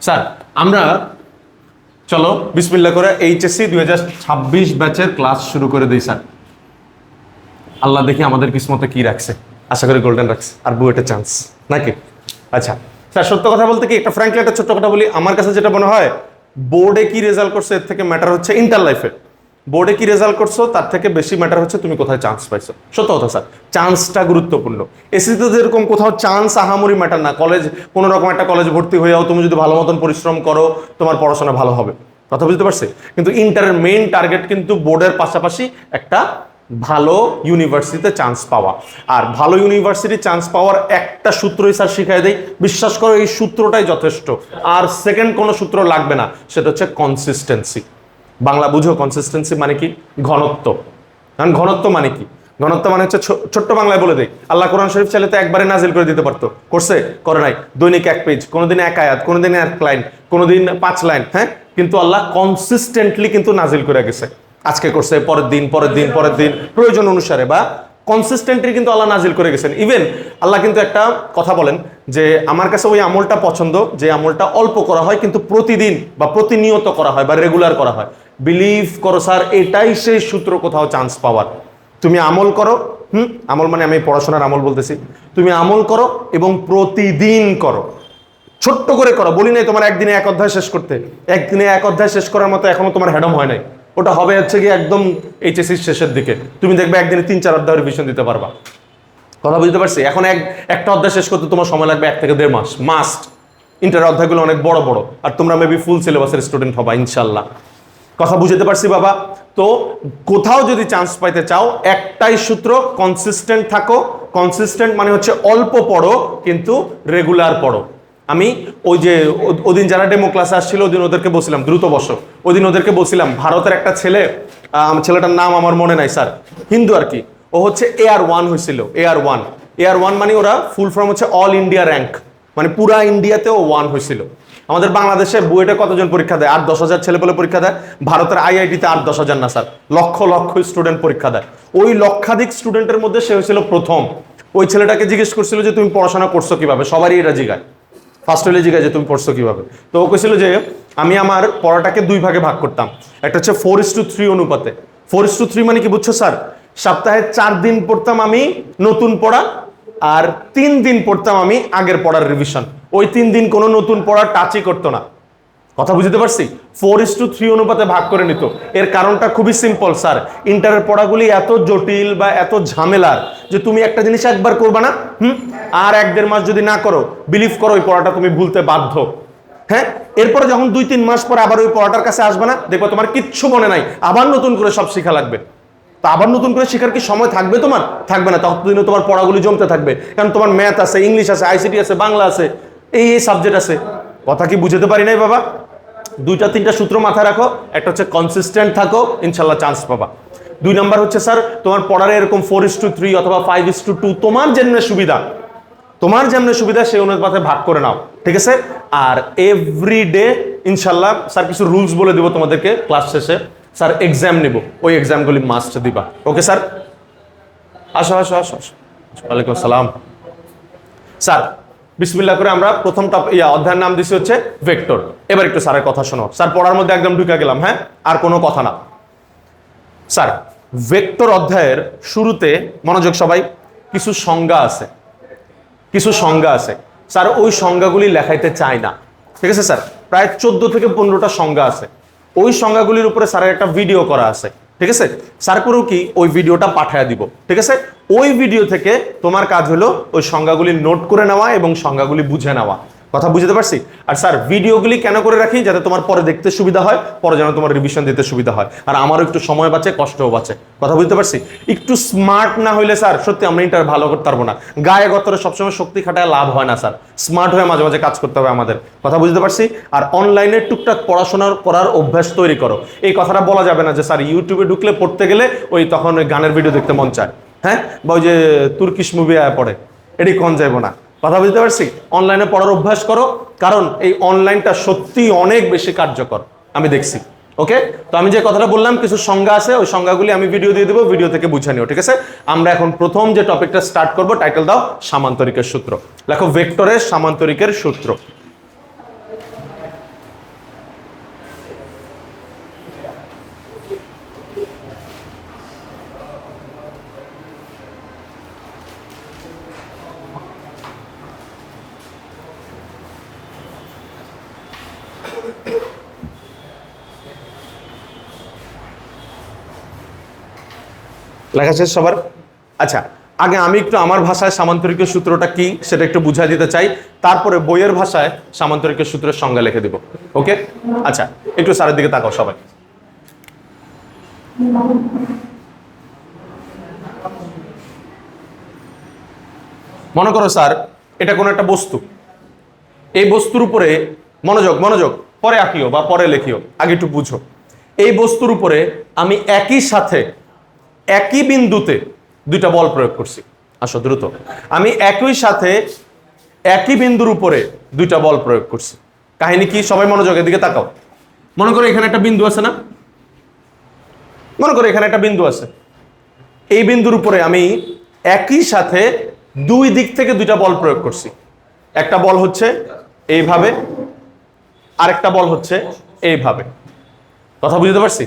Sir আমরা চলো বিসমিল্লাহ করে এইচএসসি 2026 ব্যাচের ক্লাস শুরু করে দিই স্যার। আল্লাহ দেখি আমাদের কিসমতে কি রাখছে, আশা করি গোল্ডেন রাখছে আর বুয়েটের চান্স নাকি। আচ্ছা স্যার, সত্য কথা বলতে কি একটা ফ্র্যাঙ্কলি একটা ছোট্ট কথা বলি, আমার কাছে যেটা মনে হয় বোর্ডে কি রেজাল্ট করছে এর থেকে ম্যাটার হচ্ছে ইন্টার লাইফে বোর্ডে কি রেজাল্ট করছো তার থেকে বেশি ম্যাটার হচ্ছে তুমি কোথায় চান্স পাইছো। সত্য কথা স্যার, চান্সটা গুরুত্বপূর্ণ। এসিতে যেরকম কোথাও চান্স আহামরি ম্যাটার না, কলেজ কোনো রকম একটা কলেজে ভর্তি হয়ে যাও, তুমি যদি ভালো মতন পরিশ্রম করো তোমার পড়াশোনা ভালো হবে, কথা বুঝতে পারছি। কিন্তু ইন্টারের মেইন টার্গেট কিন্তু বোর্ডের পাশাপাশি একটা ভালো ইউনিভার্সিটিতে চান্স পাওয়া। আর ভালো ইউনিভার্সিটি চান্স পাওয়ার একটা সূত্রই স্যার শিখাই দেয়, বিশ্বাস করো এই সূত্রটাই যথেষ্ট, আর সেকেন্ড কোনো সূত্র লাগবে না, সেটা হচ্ছে কনসিস্টেন্সি। বাংলা বুঝো, কনসিস্টেন্সি মানে কি? ঘনত্ব। কারণ ঘনত্ব মানে কি? ঘনত্ব মানে হচ্ছে ছোট্ট বাংলায় বলে দেই, আল্লাহ কোরআন শরীফ চাইলে তো একবারে নাজিল করে দিতে পারতো, করছে? করে নাই। দৈনিক এক পেজ, কোনোদিন এক আয়াত, কোনোদিন এক লাইন, কোনোদিন 5 লাইন, হ্যাঁ, কিন্তু আল্লাহ কনসিস্টেন্টলি কিন্তু নাজিল করে গেছে। আজকে করছে, পরের দিন পরের দিন পরের দিন, প্রয়োজন অনুসারে বা কনসিস্টেন্টলি কিন্তু আল্লাহ নাজিল করে গেছেন। ইভেন আল্লাহ কিন্তু একটা কথা বলেন যে আমার কাছে ওই আমলটা পছন্দ যে আমলটা অল্প করা হয় কিন্তু প্রতিদিন বা প্রতিনিয়ত করা হয় বা রেগুলার করা হয়। বিলিভ করো স্যার, এটাই সেই সূত্র কোথাও চান্স পাওয়ার। তুমি আমল করো, আমল মানে আমি পড়াশোনার আমল বলতেছি, তুমি আমল করো এবং প্রতিদিন করো, ছোট্ট করে করো। বলি নাই তোমার একদিনে এক অধ্যায় শেষ করতে, একদিনে এক অধ্যায় শেষ করার মতো এখনো তোমার হ্যাডম হয় নাই, ওটা হবে হচ্ছে কি একদম এইচএসসির শেষের দিকে, তুমি দেখবে একদিনে 3-4 অধ্যায় রিভিশন দিতে পারবা, কথা বুঝতে পারছি। এখন একটা অধ্যায় শেষ করতে তোমার সময় লাগবে 1 থেকে 1.5 মাস মাস্ট। ইন্টার অধ্যায়গুলো অনেক বড় বড়, আর তোমরা মেবি ফুল সিলেবাসের স্টুডেন্ট হবা ইনশাল্লাহ, কথা বুঝতে পারছি বাবা। তো কোথাও যদি চান্স পাইতে চাও একটাই সূত্র, কনসিস্টেন্ট থাকো। কনসিস্টেন্ট মানে হচ্ছে অল্প পড়ো কিন্তু রেগুলার পড়ো। আমি ওই যে ওদিন যারা ডেমো ক্লাসে আসছিল ওদিন ওদেরকে বলছিলাম দ্রুত বসো, ওদিন ওদেরকে বলছিলাম ভারতের একটা ছেলে, ছেলেটার নাম আমার মনে নাই স্যার, হিন্দু আর কি, ও হচ্ছে AR1 হয়েছিল। AR1 মানে ওরা ফুল ফর্ম হচ্ছে অল ইন্ডিয়া র্যাঙ্ক, মানে পুরা ইন্ডিয়াতে ও 1 হয়েছিল। আমাদের বাংলাদেশে বুয়েটে কতজন পরীক্ষা দেয়? 8-10 হাজার ছেলে পেলে পরীক্ষা দেয়। ভারতের আইআইটিতে 8-10 হাজার না স্যার, লক্ষ লক্ষ স্টুডেন্ট পরীক্ষা দেয়। ওই লক্ষাধিক স্টুডেন্টের মধ্যে সে হয়েছিল প্রথম। ওই ছেলেটাকে জিজ্ঞেস করছিল যে তুমি পড়াশোনা করছো কিভাবে, সবারই এটা জিজ্ঞাসা, ফার্স্ট হলে জিজ্ঞাসা যে তুমি পড়ছো কিভাবে। তো ও কইছিল যে আমি আমার পড়াটাকে 2 ভাগে ভাগ করতাম, একটা হচ্ছে 4:3 অনুপাতে। 4:3 মানে কি বুঝছো স্যার? সপ্তাহে 4 দিন পড়তাম আমি নতুন পড়া, আর 3 দিন পড়তাম আমি আগের পড়ার রিভিশন। ওই 3 দিন কোনো নতুন পড়া টাচই করতো না, কথা বুঝতে পারছি। 4:3 অনুপাতে ভাগ করে নিত। এর কারণটা খুবই সিম্পল স্যার, ইন্টারের পড়াগুলি এত জটিল বা এত ঝামেলার যে তুমি একটা জিনিস একবার করবা না, আর 1-1.5 মাস যদি না করো, বিলিভ করো ওই পড়াটা তুমি ভুলতে বাধ্য। হ্যাঁ, এরপরে যখন 2-3 মাস পর আবার ওই পড়াটার কাছে আসবে না, দেখবো তোমার কিচ্ছু মনে নাই, আবার নতুন করে সব শেখা লাগবে। তা আবার নতুন করে শেখার কি সময় থাকবে? তোমার থাকবে না, ততদিনও তোমার পড়াগুলি জমতে থাকবে, কারণ তোমার ম্যাথ আছে, ইংলিশ আছে, আইসিটি আছে, বাংলা আছে, এই সাবজেক্ট আছে। কথা কি বুঝতে পারি নাই বাবা? 2-3টা সূত্র মাথায় রাখো, একটা হচ্ছে কনসিস্টেন্ট থাকো, ইনশাল্লাহ চান্স পাবা। 2 নাম্বার হচ্ছে স্যার তোমার পড়ার এরকম 4:3 অথবা 5:2, তোমার যেমনে সুবিধা সেই অনুপাতে ভাগ করে নাও, ঠিক আছে? আর এভরিডে ইনশাল্লাহ স্যার কিছু রুলস বলে দিব তোমাদেরকে ক্লাস শেষে। স্যার এক্সাম নিব, ওই এক্সামগুলি মাস্ট দিবা, ওকে স্যার? আসো আসো আসো আসো। ওয়ালাইকুম আসসালাম। স্যার বিসমিল্লাহ করে আমরা প্রথম অধ্যায়ের নাম দিছি হচ্ছে ভেক্টর। এবার একটু স্যারের কথা শোনো। স্যার পড়ার মধ্যে একদম ঢুকে গেলাম, হ্যাঁ, আর কোনো কথা না। স্যার ভেক্টর অধ্যায়ের শুরুতে মনোযোগ সবাই, কিছু সংজ্ঞা আছে। স্যার ওই সংজ্ঞাগুলি লেখাইতে চায় না, ঠিক আছে স্যার? প্রায় 14 থেকে 15টা সংজ্ঞা আছে। ওই সংজ্ঞাগুলির উপরে স্যারের একটা ভিডিও করা আছে, ঠিক আছে? স্যার করেও কি ওই ভিডিওটা পাঠিয়ে দিব, ঠিক আছে? ওই ভিডিও থেকে তোমার কাজ হলো ওই সংজ্ঞাগুলি নোট করে নেওয়া এবং সংজ্ঞাগুলি বুঝে নেওয়া, কথা বুঝতে পারছি? আর স্যার ভিডিওগুলি কেন করে রাখি? যাতে তোমার পরে দেখতে সুবিধা হয়, পরে যেন তোমার রিভিশন দিতে সুবিধা হয়, আর আমারও একটু সময় বাঁচে, কষ্টও বাঁচে, কথা বুঝতে পারছি? একটু স্মার্ট না হইলে স্যার সত্যি আমরা ইন্টার ভালো করতে পারবো না। গায়ে গতরে সবসময় শক্তি খাটায় লাভ হয় না স্যার, স্মার্ট হয়ে মাঝে মাঝে কাজ করতে হবে আমাদের, কথা বুঝতে পারছি? আর অনলাইনে টুকটাক পড়াশোনার করার অভ্যাস তৈরি করো। এই কথাটা বলা যাবে না যে স্যার ইউটিউবে ঢুকলে পড়তে গেলে ওই তখন ওই গানের ভিডিও দেখতে মন চায়, হ্যাঁ, বা ওই যে তুর্কিশ মুভি পড়ে, এটি কোন যাইবো না, কথা বুঝতে পারছি? অনলাইনে পড়ার অভ্যাস করো, কারণ এই অনলাইনটা সত্যি অনেক বেশি কার্যকর, আমি দেখছি, ওকে? তো আমি যে কথাটা বললাম কিছু সংজ্ঞা আছে, ওই সংজ্ঞাগুলি আমি ভিডিও দিয়ে দেবো, ভিডিও থেকে বুঝে নিও, ঠিক আছে? আমরা এখন প্রথম যে টপিকটা স্টার্ট করব, টাইটেল দাও সামান্তরিকের সূত্র। লেখো ভেক্টরের সামান্তরিকের সূত্র। লেখা শেষ সবার? আচ্ছা, আগে আমি একটু আমার ভাষায় সামান্তরিকের সূত্রটা কি সেটা একটু বুঝাই দিতে চাই, তারপরে বইয়ের ভাষায় সামান্তরিকের সূত্রের সংজ্ঞা লিখে দিব। ওকে? আচ্ছা, একটু স্যারের দিকে তাকাও সবাই। মনে করো স্যার, এটা কোনো একটা বস্তু। এই বস্তুর উপরে মনোযোগ মনোযোগ, পরে আঁকিও বা পরে লেখিও, আগে একটু বুঝো। এই বস্তুর উপরে আমি একই সাথে একই বিন্দুতে দুইটা বল প্রয়োগ করছি। আসো দ্রুত। আমি একই সাথে একই বিন্দুর উপরে দুইটা বল প্রয়োগ করছি। কাহিনী কি? সবাই মনোযোগের দিকে তাকাও। মনে করো এখানে একটা বিন্দু আছে না? মনে করো এখানে একটা বিন্দু আছে। এই বিন্দুর উপরে আমি একই সাথে দুই দিক থেকে দুইটা বল প্রয়োগ করছি। একটা বল হচ্ছে এইভাবে, আরেকটা বল হচ্ছে এইভাবে। কথা বুঝতে পারছি?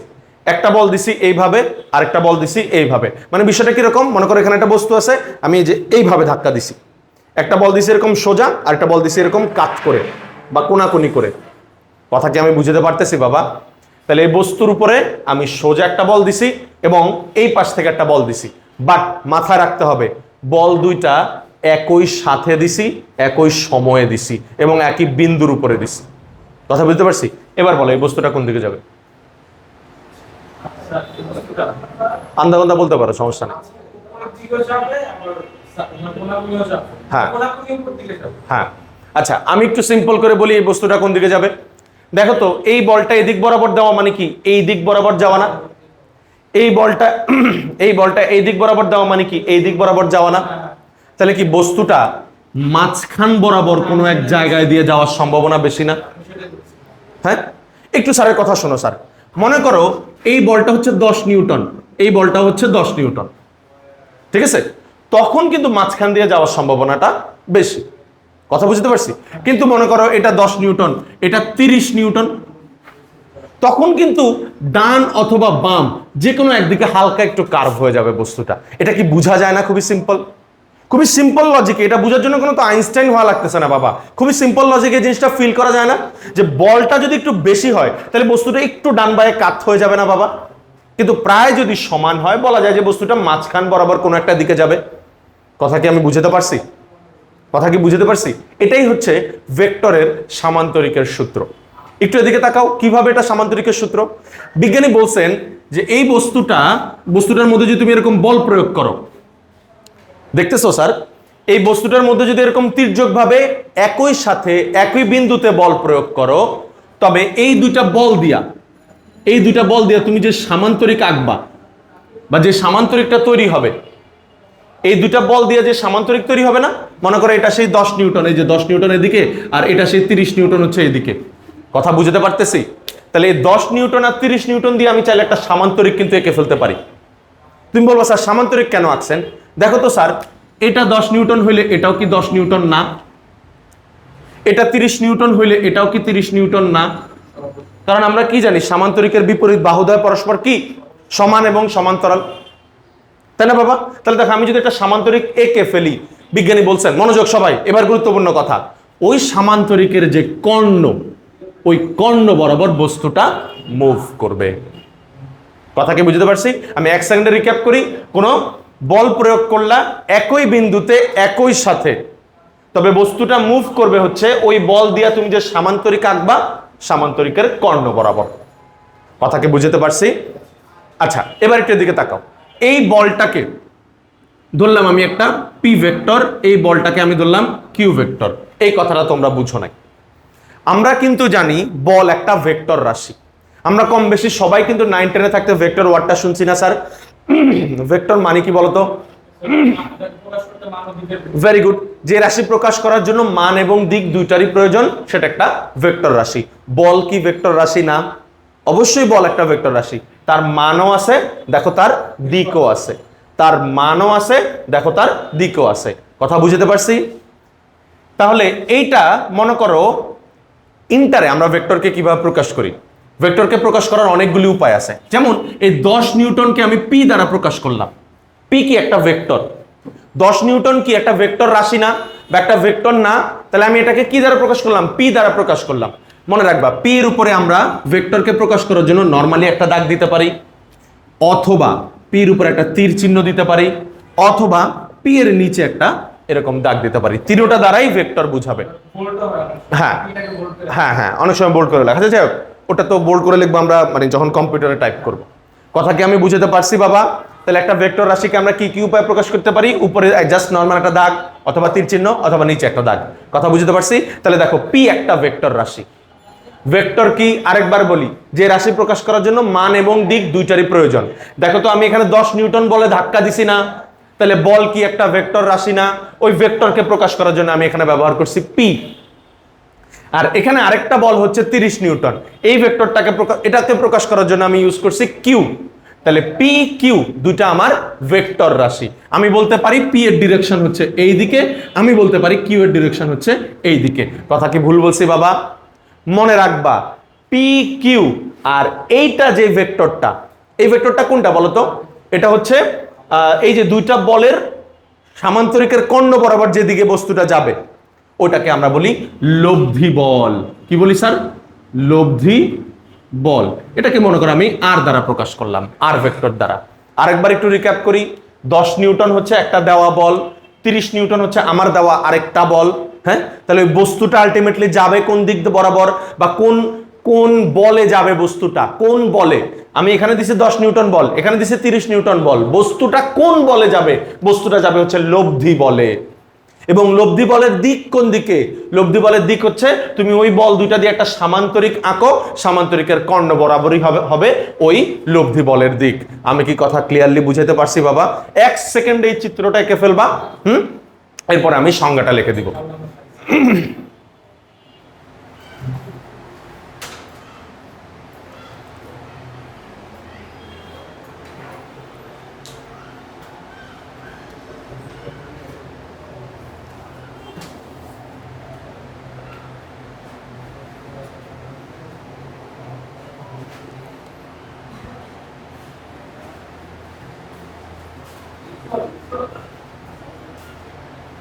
একটা বল দিছি এইভাবে, আরেকটা বল দিছি এইভাবে। মানে বিষয়টা কিরকম? মনে করো এখানে একটা বস্তু আছে, আমি এই যে এইভাবে ধাক্কা দিছি। একটা বল দিছি এরকম সোজা, আরেকটা বল দিছি এরকম কাট করে বা কোনাকুনি করে। কথা কি আমি বুঝতে পারতেছি বাবা? তাহলে এই বস্তুর উপরে আমি সোজা একটা বল দিছি এবং এই পাশ থেকে একটা বল দিছি, বাট মাথায় রাখতে হবে বল দুইটা একই সাথে দিছি, একই সময়ে দিছি এবং একই বিন্দুর উপরে দিছি। কথা বুঝতে পারছি? এবার বলো এই বস্তুটা কোন দিকে যাবে? আন্দা আন্দা বলতে পারো, সমস্যা নেই। হ্যাঁ হ্যাঁ, আচ্ছা আমি একটু সিম্পল করে বলি এই বস্তুটা কোন দিকে যাবে। দেখো তো, এই বলটা এদিক বরাবর দেওয়া মানে কি? এই দিক বরাবর যাওয়া না? এই বলটা এই দিক বরাবর দেওয়া মানে কি? এই দিক বরাবর যাওয়া না? তাহলে কি বস্তুটা মাঝখান বরাবর কোনো এক জায়গায় দিয়ে যাওয়ার সম্ভাবনা বেশি না? হ্যাঁ, একটু স্যারের কথা শোনো স্যার। মনে করো এই বলটা হচ্ছে 10 নিউটন, এই বলটা হচ্ছে 10 নিউটন, ঠিক আছে? তখন কিন্তু মাঝখান দিয়ে যাওয়ার সম্ভাবনাটা বেশি। কথা বুঝতে পারছি? কিন্তু মনে করো এটা 10 নিউটন, এটা 30 নিউটন, তখন কিন্তু ডান অথবা বাম যে কোনো একদিকে হালকা একটু কার্ভ হয়ে যাবে বস্তুটা। এটা কি বোঝা যায় না? খুবই সিম্পল, খুবই সিম্পল লজিক। এটা বোঝার জন্য কোনো তো আইনস্টাইন হওয়া লাগতেছে না বাবা। খুবই সিম্পল লজিকে জিনিসটা ফিল করা যায় না? যে বলটা যদি একটু বেশি হয় তাহলে বস্তুটা একটু ডান বায়ে কাত হয়ে যাবে না বাবা? কিন্তু প্রায় যদি সমান হয় বলা যায় যে বস্তুটা মাঝখান বরাবর কোনো একটা দিকে যাবে। কথা কি আমি বুঝতে পারছি? কথা কি বুঝতে পারছি? এটাই হচ্ছে ভেক্টরের সামান্তরিকের সূত্র। একটু এদিকে তাকাও, কিভাবে এটা সামান্তরিকের সূত্র। বিজ্ঞানী বলছেন যে এই বস্তুটার মধ্যে যদি তুমি এরকম বল প্রয়োগ করো, দেখতেছো স্যার, এই বস্তুটার মধ্যে যদি এরকম তির্যকভাবে একই সাথে একই বিন্দুতে বল প্রয়োগ করো, তবে এই দুইটা বল দিয়া তুমি যে সামান্তরিক আঁকবা বা যে সামান্তরিকটা তৈরি হবে, এই দুইটা বল দিয়ে যে সামান্তরিক তৈরি হবে না, মনে করো এটা সেই 10 নিউটন, এই যে 10 নিউটন এদিকে আর এটা সেই 30 নিউটন হচ্ছে এদিকে। কথা বুঝতে পারতেছি? তাহলে এই 10 নিউটন আর 30 নিউটন দিয়ে আমি চাইলে একটা সামান্তরিক কিন্তু এঁকে ফেলতে পারি। তুমি বলবো স্যার সামান্তরিক কেন আঁকছেন? দেখো তো স্যার, এটা 10 নিউটন হইলে এটাও কি 10 নিউটন না? এটা 30 নিউটন হইলে এটাও কি 30 নিউটন না? কারণ আমরা কি জানি, সামান্তরিকের বিপরীত বাহুদ্বয় পরস্পর কি সমান এবং সমান্তরাল, তাই না বাবা? তাহলে দেখো, আমি যদি একটা সামান্তরিক এঁকে ফেলি, বিজ্ঞানী বলছেন, মনোযোগ সবাই, এবার গুরুত্বপূর্ণ কথা, ওই সামান্তরিকের যে কর্ণ, ওই কর্ণ বরাবর বস্তুটা মুভ করবে। কথা কি বুঝতে পারছি? আমি এক সেকেন্ডে রিক্যাপ করি। কোন বল প্রয়োগ করলা একই বিন্দুতে একই সাথে, তবে বস্তুটা মুভ করবে হচ্ছে ওই বল দিয়া তুমি যে সামান্তরিক আঁকবা, সামান্তরিকের কর্ণ বরাবর। কথা কি বুঝতে পারছি? আচ্ছা, এবার একটু দিকে তাকাও। এই বলটাকে ধরলাম আমি একটা পি ভেক্টর, এই বলটাকে আমি ধরলাম কিউ ভেক্টর। এই কথাটা তোমরা বুঝো নাই। আমরা কিন্তু জানি বল একটা ভেক্টর রাশি। আমরা কম বেশি সবাই কিন্তু 9 10-এ থাকতে ভেক্টর ওয়ার্ডটা শুনছি না স্যার? ভেক্টর মানে কি বলতো? Very good. যে রাশি প্রকাশ করার জন্য মান এবং দিক দুইটারই প্রয়োজন, সেটা একটা ভেক্টর রাশি। বল কি ভেক্টর রাশি না? অবশ্যই বল একটা ভেক্টর রাশি। তার মানও আছে, দেখো তার দিকও আছে। তার মানও আছে, দেখো তার দিকও আছে। কথা বুঝতে পারছি? তাহলে এইটা মনে করো ইন্টারে আমরা ভেক্টরকে কিভাবে প্রকাশ করি? ভেক্টরকে প্রকাশ করার অনেকগুলি উপায় আছে। যেমন এই 10 নিউটনকে আমি পি দ্বারা প্রকাশ করলাম। পি কি একটা ভেক্টর? 10 নিউটন কি একটা ভেক্টর রাশি না বা একটা ভেক্টর না? তাহলে আমি এটাকে কি দ্বারা প্রকাশ করলাম? পি দ্বারা প্রকাশ করলাম। মনে রাখবা, পি এর উপরে আমরা ভেক্টরকে প্রকাশ করার জন্য নরমালি একটা দাগ দিতে পারি, অথবা পির উপর একটা তীর চিহ্ন দিতে পারি, অথবা পি এর নিচে একটা এরকম দাগ দিতে পারি। তিনটা দ্বারাই ভেক্টর বুঝাবে। হ্যাঁ হ্যাঁ হ্যাঁ, অনেক সময় বোল্ড করে লেখা যায়, যাই হোক, ওটা তো বোল্ড করে লিখবো আমরা মানে যখন কম্পিউটারে টাইপ করব। কথা কি আমি বুঝাতে পারছি বাবা? তাহলে একটা ভেক্টর রাশিকে আমরা কি কি উপায়ে প্রকাশ করতে পারি? উপরে জাস্ট নর্মাল একটা দাগ, অথবা তীর চিহ্ন, অথবা নিচে একটা দাগ। কথা বুঝতে পারছি? তাহলে দেখো পি একটা ভেক্টর রাশি। ভেক্টর কি আরেকবার বলি, যে রাশি প্রকাশ করার জন্য মান এবং দিক দুইটারই প্রয়োজন। দেখো তো আমি এখানে 10 নিউটন বলে ধাক্কা দিছি না, তাহলে বল কি একটা ভেক্টর রাশি না? ওই ভেক্টরকে প্রকাশ করার জন্য আমি এখানে ব্যবহার করছি পি। আর এখানে আরেকটা বল হচ্ছে 30 নিউটন, এই ভেক্টরটাকে এটাকে প্রকাশ করার জন্য আমি ইউজ করছি কিউ। তাহলে পি কিউ দুইটা আমার ভেক্টর রাশি। আমি বলতে পারি পি এর ডিরেকশন হচ্ছে এই দিকে, আমি বলতে পারি কিউ এর ডিরেকশন হচ্ছে এই দিকে। কথা কি ভুল বলছি বাবা? মনে রাখবা পি কিউ। আর এইটা যে ভেক্টরটা, এই ভেক্টরটা কোনটা বলতো? এটা হচ্ছে এই যে দুইটা বলের সামান্তরিকের কর্ণ বরাবর যেদিকে বস্তুটা যাবে ওটাকে আমরা বলি লব্ধি বল। কি বলি স্যার? লব্ধি বল। এটাকে মনে করো আমি আর দ্বারা প্রকাশ করলাম, আর ভেক্টর দ্বারা। আরেকবার একটু রিক্যাপ করি। 10 নিউটন হচ্ছে একটা দেওয়া বল, 30 নিউটন হচ্ছে আমার দেওয়া আরেকটা বল। হ্যাঁ, তাহলে ওই বস্তুটা আলটিমেটলি যাবে কোন দিক বরাবর, বা কোন কোন বলে যাবে বস্তুটা, কোন বলে? আমি এখানে দিছি 10 নিউটন বল, এখানে দিছি 30 নিউটন বল, বস্তুটা কোন বলে যাবে? বস্তুটা যাবে হচ্ছে লব্ধি বলে। এবং লব্ধি বলের দিক কোন দিকে? লব্ধি বলের দিক হচ্ছে তুমি ওই বল দুইটা দিয়ে একটা সামান্তরিক আঁকো, সামান্তরিকের কর্ণ বরাবরই হবে ওই লব্ধি বলের দিক। আমি কি কথা ক্লিয়ারলি বুঝাতে পারছি বাবা? 1 সেকেন্ডে এই চিত্রটা এঁকে ফেলবা, এরপর আমি সংজ্ঞাটা লিখে দিব।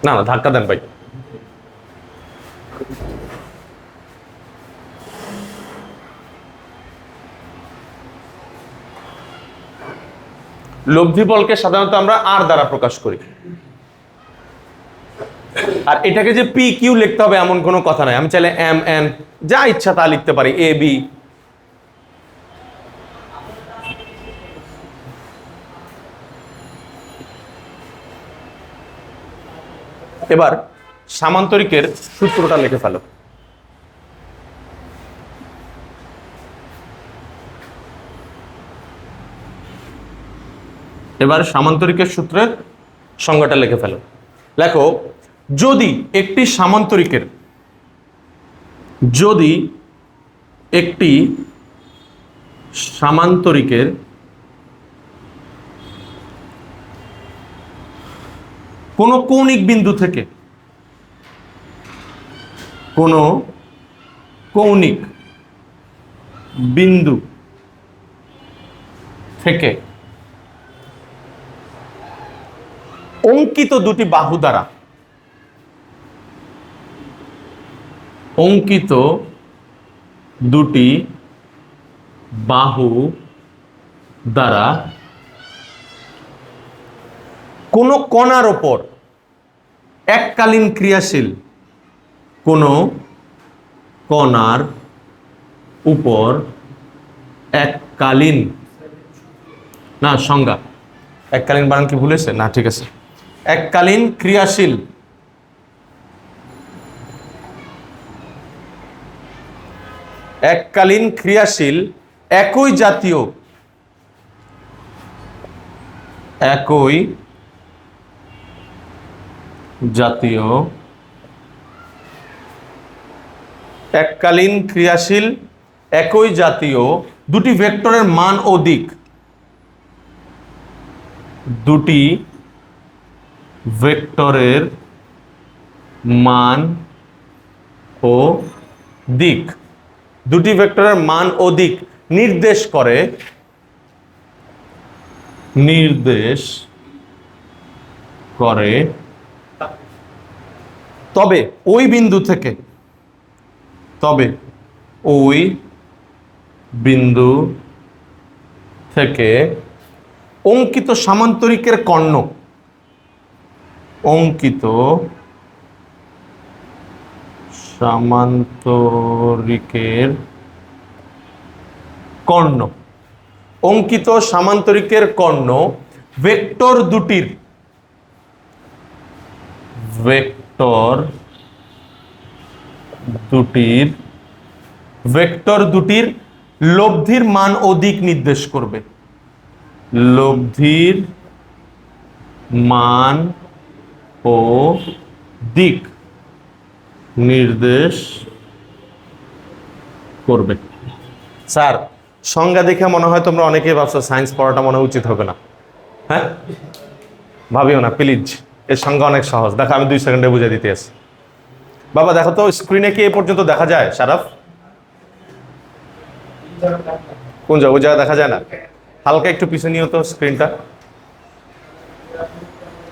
না না, ধাক্কা দেন ভাই। লব্ধি বলকে সাধারণত আমরা আর দ্বারা প্রকাশ করি। আর এটাকে যে পি কিউ লিখতে হবে এমন কোনো কথা নাই। আমি চাইলে এম এন যা ইচ্ছা তা লিখতে পারি, এ বি। এবার সামান্তরিকের সূত্রটা লিখে ফেলো। এবার সামান্তরিকের সূত্রের সংজ্ঞাটা লিখে ফেলো। লেখো, যদি একটি সামান্তরিকের কোন কৌণিক বিন্দু থেকে, কোন কৌণিক বিন্দু থেকে অঙ্কিত দুটি বাহু দ্বারা, অঙ্কিত দুটি বাহু দ্বারা কোন কণার ওপর এককালীন ক্রিয়াশীল, কোন কণার উপর এককালীন, না সংজ্ঞা, এককালীন বানান কি ভুলেছে? না ঠিক আছে, এককালীন ক্রিয়াশীল, এককালীন ক্রিয়াশীল একই জাতীয়, একই জাতীয়, এককালীন ক্রিয়াশীল একই জাতীয় দুটি ভেক্টরের মান ও দিক, দুটি ভেক্টরের মান ও দিক, দুটি ভেক্টরের মান ও দিক নির্দেশ করে, তবে ওই বিন্দু থেকে, অঙ্কিত সামান্তরিকের কর্ণ, অঙ্কিত সামান্তরিকের কর্ণ, অঙ্কিত সামান্তরিকের কর্ণ ভেক্টর দুটির, ভেক্টর দুটির, ভেক্টর দুটির লব্ধির মান ও দিক নির্দেশ করবে, লব্ধির মান ও দিক নির্দেশ করবে। স্যার সংজ্ঞা দেখে মনে হয় তোমরা অনেকেই ভাবছো সায়েন্স পড়াটা মনে উচিত হবে না। হ্যাঁ, ভাবিও না প্লিজ, এর সংজ্ঞা অনেক সহজ। দেখো আমি 2 সেকেন্ডে বুঝে দিতে আসি। বাবা দেখো তো স্ক্রিনে কি এ পর্যন্ত দেখা যায়? শারাফ কোন জায়গা? ওই জায়গা দেখা যায় না, হালকা একটু পিছনে নিও তো স্ক্রিনটা।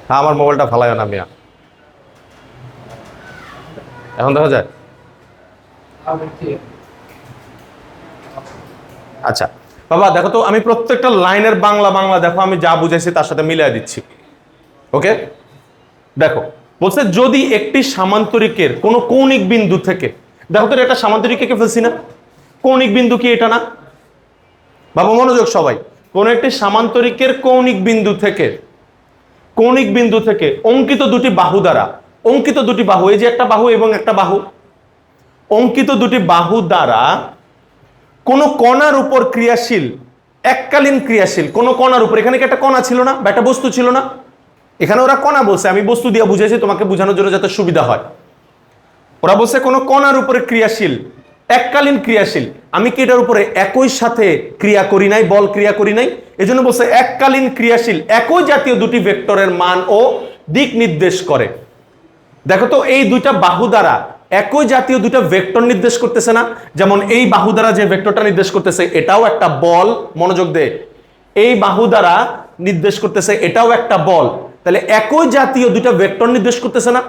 হ্যাঁ, আমার মোবাইলটা ফালায় না মিয়া। এখন দেখা যায়? আচ্ছা বাবা দেখো তো, আমি প্রত্যেকটা লাইনের বাংলা বাংলা দেখো আমি যা বুঝাইছি তার সাথে মিলিয়ে দিচ্ছি। ওকে, দেখো বলছে যদি একটি সামান্তরিকের কোনো কৌণিক বিন্দু থেকে, দেখো তো এটা সামান্তরিক এঁকে ফেলছি না? কৌণিক বিন্দু কি এটা না? বাবা মনোযোগ সবাই, কোন একটি সামান্তরিকের কৌণিক বিন্দু থেকে, কৌণিক বিন্দু থেকে অঙ্কিত দুটি বাহু দ্বারা, অঙ্কিত দুটি বাহু, এই যে একটা বাহু এবং একটা বাহু, অঙ্কিত দুটি বাহু দ্বারা কোন কণার উপর ক্রিয়াশীল, এককালীন ক্রিয়াশীল কোন কণার উপর, এখানে কি একটা কণা ছিল না বা একটা বস্তু ছিল না? এখানে ওরা কণা বলছে, আমি বস্তু দিয়ে বুঝেছি তোমাকে বোঝানোর জন্য যাতে সুবিধা হয়। ওরা বলছে কোন কণার উপরে ক্রিয়াশীল, এককালীন ক্রিয়াশীল, আমি কি এটার উপরে একই সাথে ক্রিয়া করি নাই, বল ক্রিয়া করি নাই, এজন্য বলছে এককালীন ক্রিয়াশীল একই জাতীয় দুটি ভেক্টরের মান ও দিক নির্দেশ করে। দেখো তো এই দুইটা বাহু দ্বারা একই জাতীয় দুইটা ভেক্টর নির্দেশ করতেছে না? যেমন এই বাহু দ্বারা যে ভেক্টরটা নির্দেশ করতেছে এটাও একটা বল, মনোযোগ দে, এই বাহু দ্বারা নির্দেশ করতেছে এটাও একটা বল, তাহলে একই জাতীয় দুইটা ভেক্টর নির্দেশ করতেছে না?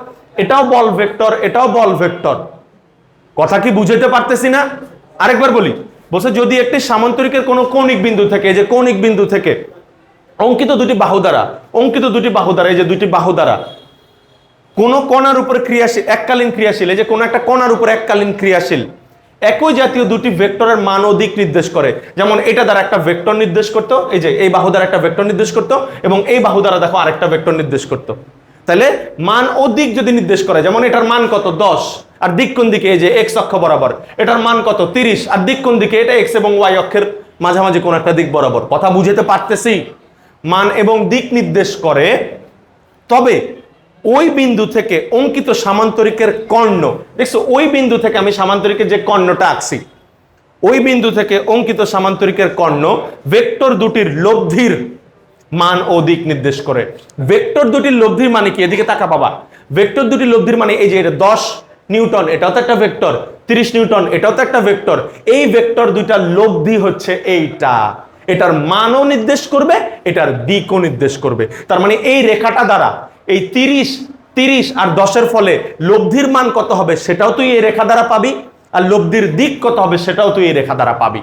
এটাও বল ভেক্টর, এটাও বল ভেক্টর। কথা কি বুঝাইতে পারতেছি না? আরেকবার বলি, বলছে যদি একটি সামান্তরিকের কোনো কৌণিক বিন্দু থেকে, এই যে কৌণিক বিন্দু থেকে অঙ্কিত দুটি বাহু দ্বারা, অঙ্কিত দুটি বাহু দ্বারা, এই যে দুটি বাহু দ্বারা কোন কণার উপরে ক্রিয়াশীল, এককালীন ক্রিয়াশীল, এই যে কোন একটা কণার উপরে এককালীন ক্রিয়াশীল একই জাতীয় দুটি ভেক্টরের মান ও দিক নির্দেশ করে। যেমন এটা দ্বারা একটা ভেক্টর নির্দেশ করতো, এই যে এই বাহু দ্বারা একটা ভেক্টর নির্দেশ করতো, এবং এই বাহু দ্বারা দেখো আরেকটা ভেক্টর নির্দেশ করতো। তাহলে মান ও দিক যদি নির্দেশ করে, যেমন এটার মান কত 10 আর দিক কোন দিকে, এই যে এক্স অক্ষ বরাবর, এটার মান কত 30 আর দিক কোন দিকে, এটা এক্স এবং ওয়াই অক্ষের মাঝামাঝি কোন একটা দিক বরাবর। কথা বুঝাতে পারতেছি? মান এবং দিক নির্দেশ করে। তবে ওই বিন্দু থেকে অঙ্কিত সামান্তরিকের কর্ণ, দেখছো ওই বিন্দু থেকে আমি সামান্তরিকের যে কর্ণটা আঁকছি, ওই বিন্দু থেকে অঙ্কিত সামান্তরিকের কর্ণ ভেক্টর দুটির লব্ধির মান ও দিক নির্দেশ করে। ভেক্টর দুটির লব্ধির মানে কি? এদিকে তাকা বাবা, ভেক্টর দুটির লব্ধির মানে এই যে এটা 10 নিউটন, এটাও তো একটা ভেক্টর, 30 নিউটন এটাও তো একটা ভেক্টর। এই ভেক্টর দুইটার লব্ধি হচ্ছে এইটা, এটার মানও নির্দেশ করবে, এটার দিকও নির্দেশ করবে। তার মানে এই রেখাটা দ্বারা এই 30 আর 10-এর ফলে লব্ধির মান কত হবে সেটাও তুই এই রেখা দ্বারা পাবি, আর লব্ধির দিক কত হবে সেটাও তুই এই রেখা দ্বারা পাবি।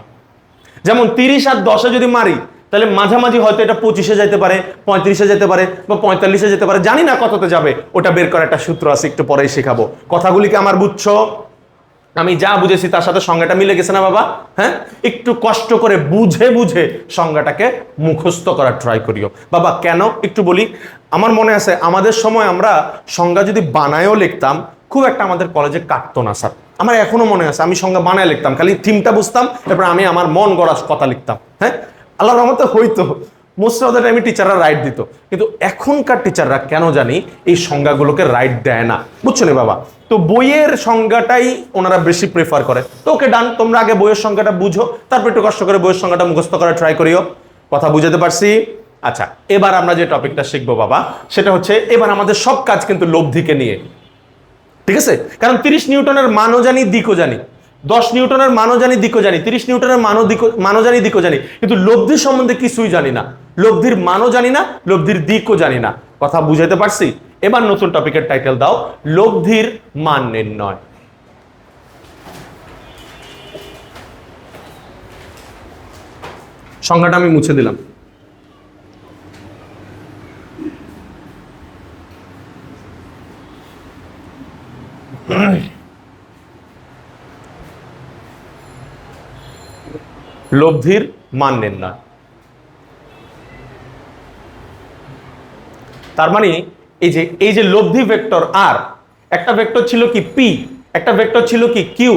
যেমন 30 আর 10-এ যদি মারি তাহলে মাঝামাঝি হয়তো এটা 25-এ যেতে পারে, 35-এ যেতে পারে, বা 45-এ যেতে পারে, জানি না কততে যাবে, ওটা বের করার একটা সূত্র আছে, একটু পরেই শেখাবো। কথাগুলি কি আমার বুঝছো? আমি যা বুঝেছি তার সাথে সংজ্ঞাটা মিলে গেছে না বাবা? হ্যাঁ, একটু কষ্ট করে বুঝে বুঝে সংজ্ঞাটাকে মুখস্থ করার ট্রাই করিও বাবা। কেন একটু বলি, আমার মনে আছে আমাদের সময় আমরা সংজ্ঞা যদি বানায়ও লিখতাম খুব একটা আমাদের কলেজে কাটতো না স্যার। আমার এখনো মনে আছে আমি সংজ্ঞা বানায় লিখতাম, খালি থিমটা বুঝতাম, তারপর আমি আমার মন গড়া কথা লিখতাম। হ্যাঁ, আল্লাহর রহমতে হইতো, মোস্ট অফ দ্য টাইমে টিচাররা রাইট দিত, কিন্তু এখনকার টিচাররা কেন জানি এই সংজ্ঞাগুলোকে রাইট দেয় না, বুঝছো না বাবা? তো বইয়ের সংজ্ঞাটাই ওনারা বেশি প্রেফার করে। তো ওকে ডান, তোমরা আগে বইয়ের সংজ্ঞাটা বুঝো, তারপর একটু কষ্ট করে বইয়ের সংজ্ঞাটা মুখস্থ করার ট্রাই করিও। কথা বুঝাতে পারছি? আচ্ছা, এবার আমরা যে টপিকটা শিখবো বাবা সেটা হচ্ছে, এবার আমাদের সব কাজ কিন্তু লব্ধিকে নিয়ে, ঠিক আছে? কারণ 30 নিউটনের মানও জানি, দিকও জানি, 10 নিউটনের মানও জানি, দিকও জানি, 30 নিউটনের মানও জানি, দিকও জানি, কিন্তু লব্ধি সম্বন্ধে কিছুই জানি না। লব্ধির মানও জানি না, লব্ধির দিকও জানি না। কথা বুঝাইতে পারছি? এবার নতুন টপিকের টাইটেল দাও, লব্ধির মান নির্ণয়। সংজ্ঞাটা আমি মুছে দিলাম। লব্ধির মান নির্ণয়। তার মানে এই যে লব্ধি ভেক্টর আর, একটা ভেক্টর ছিল কি পি, একটা ভেক্টর ছিল কি কিউ,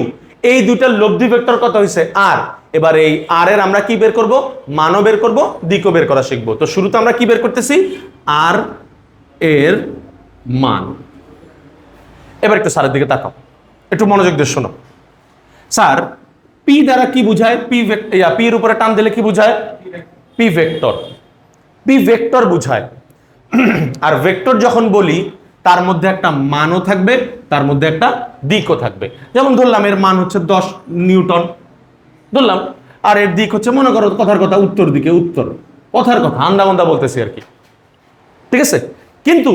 এই দুইটার লব্ধি ভেক্টর কত হয়েছে আর। এবার এই আর এর আমরা কি বের করব, মানও বের করব, দিকও বের করা শিখবো। তো শুরুতে আমরা কি বের করতেছি, আর এর মান। এবার একটু স্যারের দিকে তাকাও, একটু মনোযোগ দিয়ে শোনো। স্যার পি দ্বারা কি বুঝায়, পি এর উপরে টান দিলে কি বুঝায়, পি ভেক্টর, পি ভেক্টর বুঝায়। আর ভেক্টর যখন বলি তার মধ্যে একটা মানও থাকবে, তার মধ্যে একটা দিকও থাকবে। যেমন ধরলাম এর মান হচ্ছে 10 নিউটন ধরলাম, আর এর দিক হচ্ছে মনে করো কথার কথা উত্তর দিকে, উত্তর কথার কথা আন্দামন্দা বলতেছি আর কি, ঠিক আছে। কিন্তু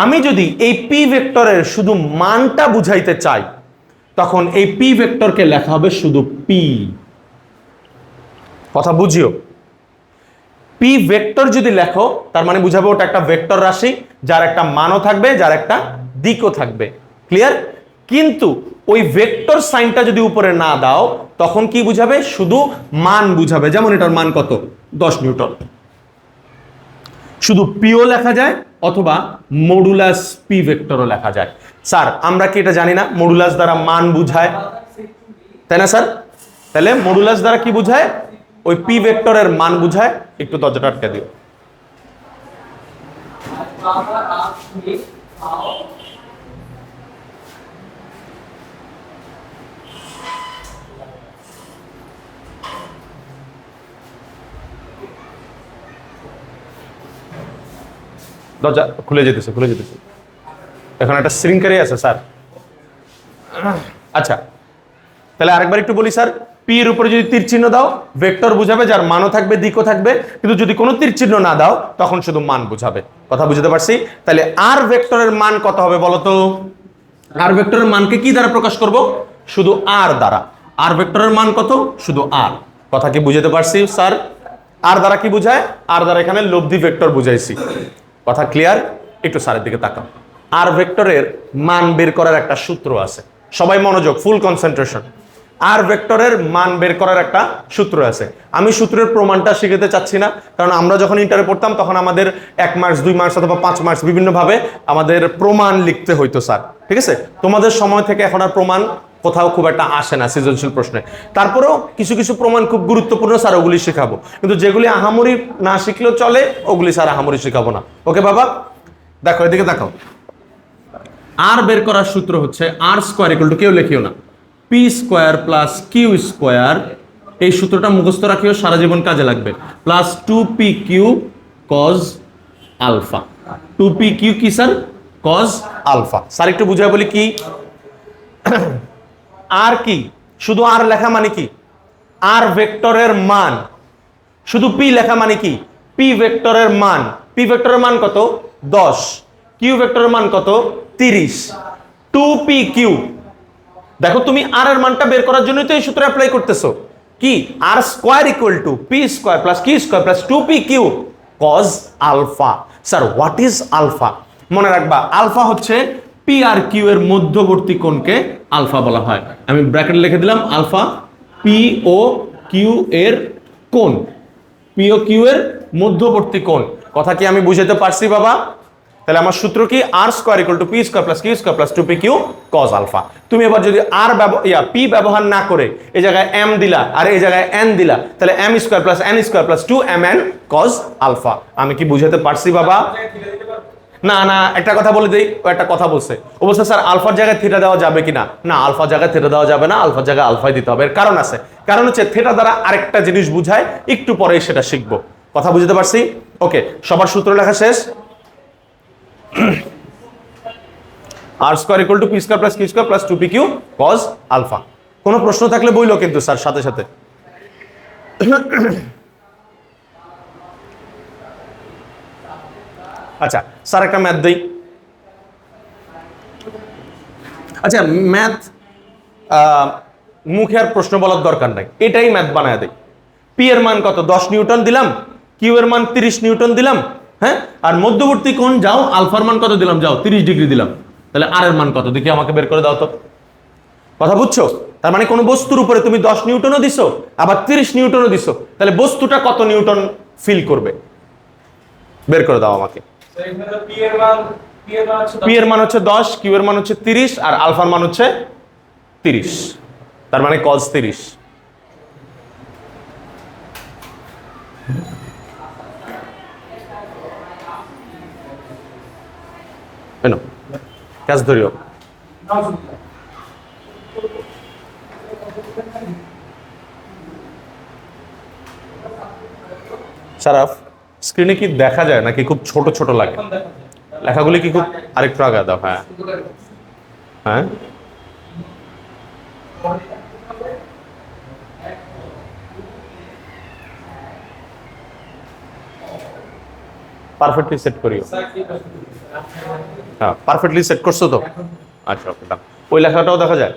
আমি যদি এই পি ভেক্টরের শুধু মানটা বুঝাইতে চাই, তখন এই পি ভেক্টরকে লেখা হবে শুধু পি। কথা বুঝিও, পি ভেক্টর যদি লেখো তার মানে বুঝাবে ওটা একটা ভেক্টর রাশি, যার একটা মানও থাকবে, যার একটা দিকও থাকবে। ক্লিয়ার? কিন্তু ওই ভেক্টর সাইনটা যদি উপরে না দাও, তখন কি বুঝাবে, শুধু মান বুঝাবে। যেমন এটার মান কত, 10 নিউটন, শুধু পিও লেখা যায়, অথবা মডুলাস পি ভেক্টরও লেখা যায়। স্যার আমরা কি এটা জানি না মডুলাস দ্বারা মান বুঝায়, তাই না স্যার? তাহলে মডুলাস দ্বারা কি বুঝায়, ওই পি ভেক্টরের মান বুঝায়। একটু দরজাটা আটকে দিও। দরজা খুলে যেতেছে, খুলে যেতেছে, এখন একটা শৃঙ্খলাই আছে স্যার। আচ্ছা তাহলে আরেকবার একটু বলি স্যার, পি এর উপরে যদি তীর চিহ্ন দাও ভেক্টর বুঝাবে, যার মানও থাকবে দিকও থাকবে। কিন্তু যদি কোনো তীর চিহ্ন না দাও তখন শুধু মান বুঝাবে। কথা বুঝতে পারছি? তাহলে আর ভেক্টরের মান কত হবে বলো তো? আর ভেক্টরের মানকে কি দ্বারা প্রকাশ করব? শুধু আর দ্বারা। আর ভেক্টরের মান কত? শুধু আর। কথা কি বুঝতে পারছি স্যার? আর দ্বারা কি বুঝায়? আর দ্বারা এখানে লব্ধি ভেক্টর বুঝাইছি। কথা ক্লিয়ার? একটু স্যারের দিকে তাকাও। আর ভেক্টরের মান বের করার একটা সূত্র আছে, সবাই মনোযোগ, ফুল কনসেন্ট্রেশন। আর ভেক্টরের মান বের করার একটা সূত্র আছে। আমি সূত্রের প্রমাণটা শিখাতে চাচ্ছি না, কারণ আমরা যখন ইন্টারে পড়তাম তখন আমাদের 1 মার্কস 2 মার্কস অথবা 5 মার্কস বিভিন্নভাবে আমাদের প্রমাণ লিখতে হইতো স্যার, ঠিক আছে। তোমাদের সময় থেকে এখন আর প্রমাণ কোথাও খুব একটা আসে না সৃজনশীল প্রশ্নে। তারপরেও কিছু কিছু প্রমাণ খুব গুরুত্বপূর্ণ স্যার, ওগুলি শেখাবো। কিন্তু যেগুলি আহামরি না শিখলেও চলে, ওগুলি স্যার আহামরি শেখাবো না। ওকে বাবা? দেখো এদিকে দেখো, আর বের করার সূত্র হচ্ছে আর স্কোয়ার ইকুয়াল টু, কেউ লেখিও না, P square plus Q square. এই সূত্রটা মুখস্থ রাখিও, সারা জীবন কাজে লাগবে। Plus 2p Q cos alpha. 2p Q কি স্যার? Cos alpha. স্যার একটু বুঝায় বলি কি আর কি, শুধু আর লেখা মানে কি? আর ভেক্টরের মান। শুধু পি লেখা মানে কি? পি ভেক্টরের মান। পি ভেক্টরের মান কত? 10। কিউ ভেক্টরের মান কত? 30। 2p Q. দেখো তুমি আর এর মানটা বের করার জন্যই তো এই সূত্র অ্যাপ্লাই করতেছো। কি? R square equal to P square plus Q square plus 2p Q cos alpha. Sir what is alpha? মনে রাখবা, আলফা হচ্ছে পি আর কিউ এর মধ্যবর্তী কোণকে আলফা বলা হয়। আমি ব্র্যাকেট লিখে দিলাম, আলফা পি ও কিউ এর কোণ, পি ও কিউ এর মধ্যবর্তী কোণ। কথা কি আমি বুঝাতে পারছি বাবা? তাহলে আমার সূত্র কি? R square equal to P square plus Q square plus 2p Q cos alpha. তুমি এবার যদি আর পি ব্যবহার না করে এই জায়গায় এম দিলা আর এই জায়গায় এন দিলা, তাহলে M square plus N square plus 2mn cos alpha. আমি কি বুঝাতে পারছি বাবা? না না, একটা কথা বলে দিই, ও একটা কথা বলছে, ও বলছে স্যার আলফার জায়গায় থিটা দেওয়া যাবে কিনা। না, আলফার জায়গায় থিটা দেওয়া যাবে না, আলফার জায়গায় আলফাই দিতে হবে। এর কারণ আছে, কারণ হচ্ছে থিটা দ্বারা আরেকটা জিনিস বুঝায়, একটু পরেই সেটা শিখবো। কথা বুঝতে পারছি? ওকে, সবার সূত্র লেখা শেষ। R square equal to P square plus Q square plus 2p Q cos alpha. কোনো প্রশ্ন থাকলে বইলো কিন্তু স্যার সাথে সাথে। আচ্ছা স্যার একটা ম্যাথ দেই। আচ্ছা ম্যাথ মুখে আর প্রশ্ন বলার দরকার নাই, এটাই ম্যাথ বানায় দেয়। পি এর মান কত? 10 নিউটন দিলাম, কিউ এর মান 30 নিউটন দিলাম, হ্যাঁ, আর মধ্যবর্তী কোণ যাও আলফার মান কত দিলাম, যাও 30 ডিগ্রি দিলাম। তাহলে আর এর মান কত দেখি আমাকে বের করে দাও তো। কথা বুঝছো? তার মানে কোনো বস্তুর উপরে তুমি 10 নিউটনও দিছো, আবার 30 নিউটনও দিছো, তাহলে বস্তুটা কত নিউটন ফিল করবে? বের করে দাও আমাকে। পি এর মান হচ্ছে 10, কিউ এর মান হচ্ছে 30, আর আলফার মান হচ্ছে 30, তার মানে cos 30। ক্যাচ ধরিও। সারাফ, স্ক্রিনে কি দেখা যায় নাকি খুব ছোট ছোট লাগে? লেখাগুলি কি খুব আরেকটু আগে দাও। হ্যাঁ হ্যাঁ, পারফেক্টলি সেট করিও। হ্যাঁ, পারফেক্টলি সেট করছো তো? আচ্ছা, ওকে, ডান। ওই লেখাটাও দেখা যায়?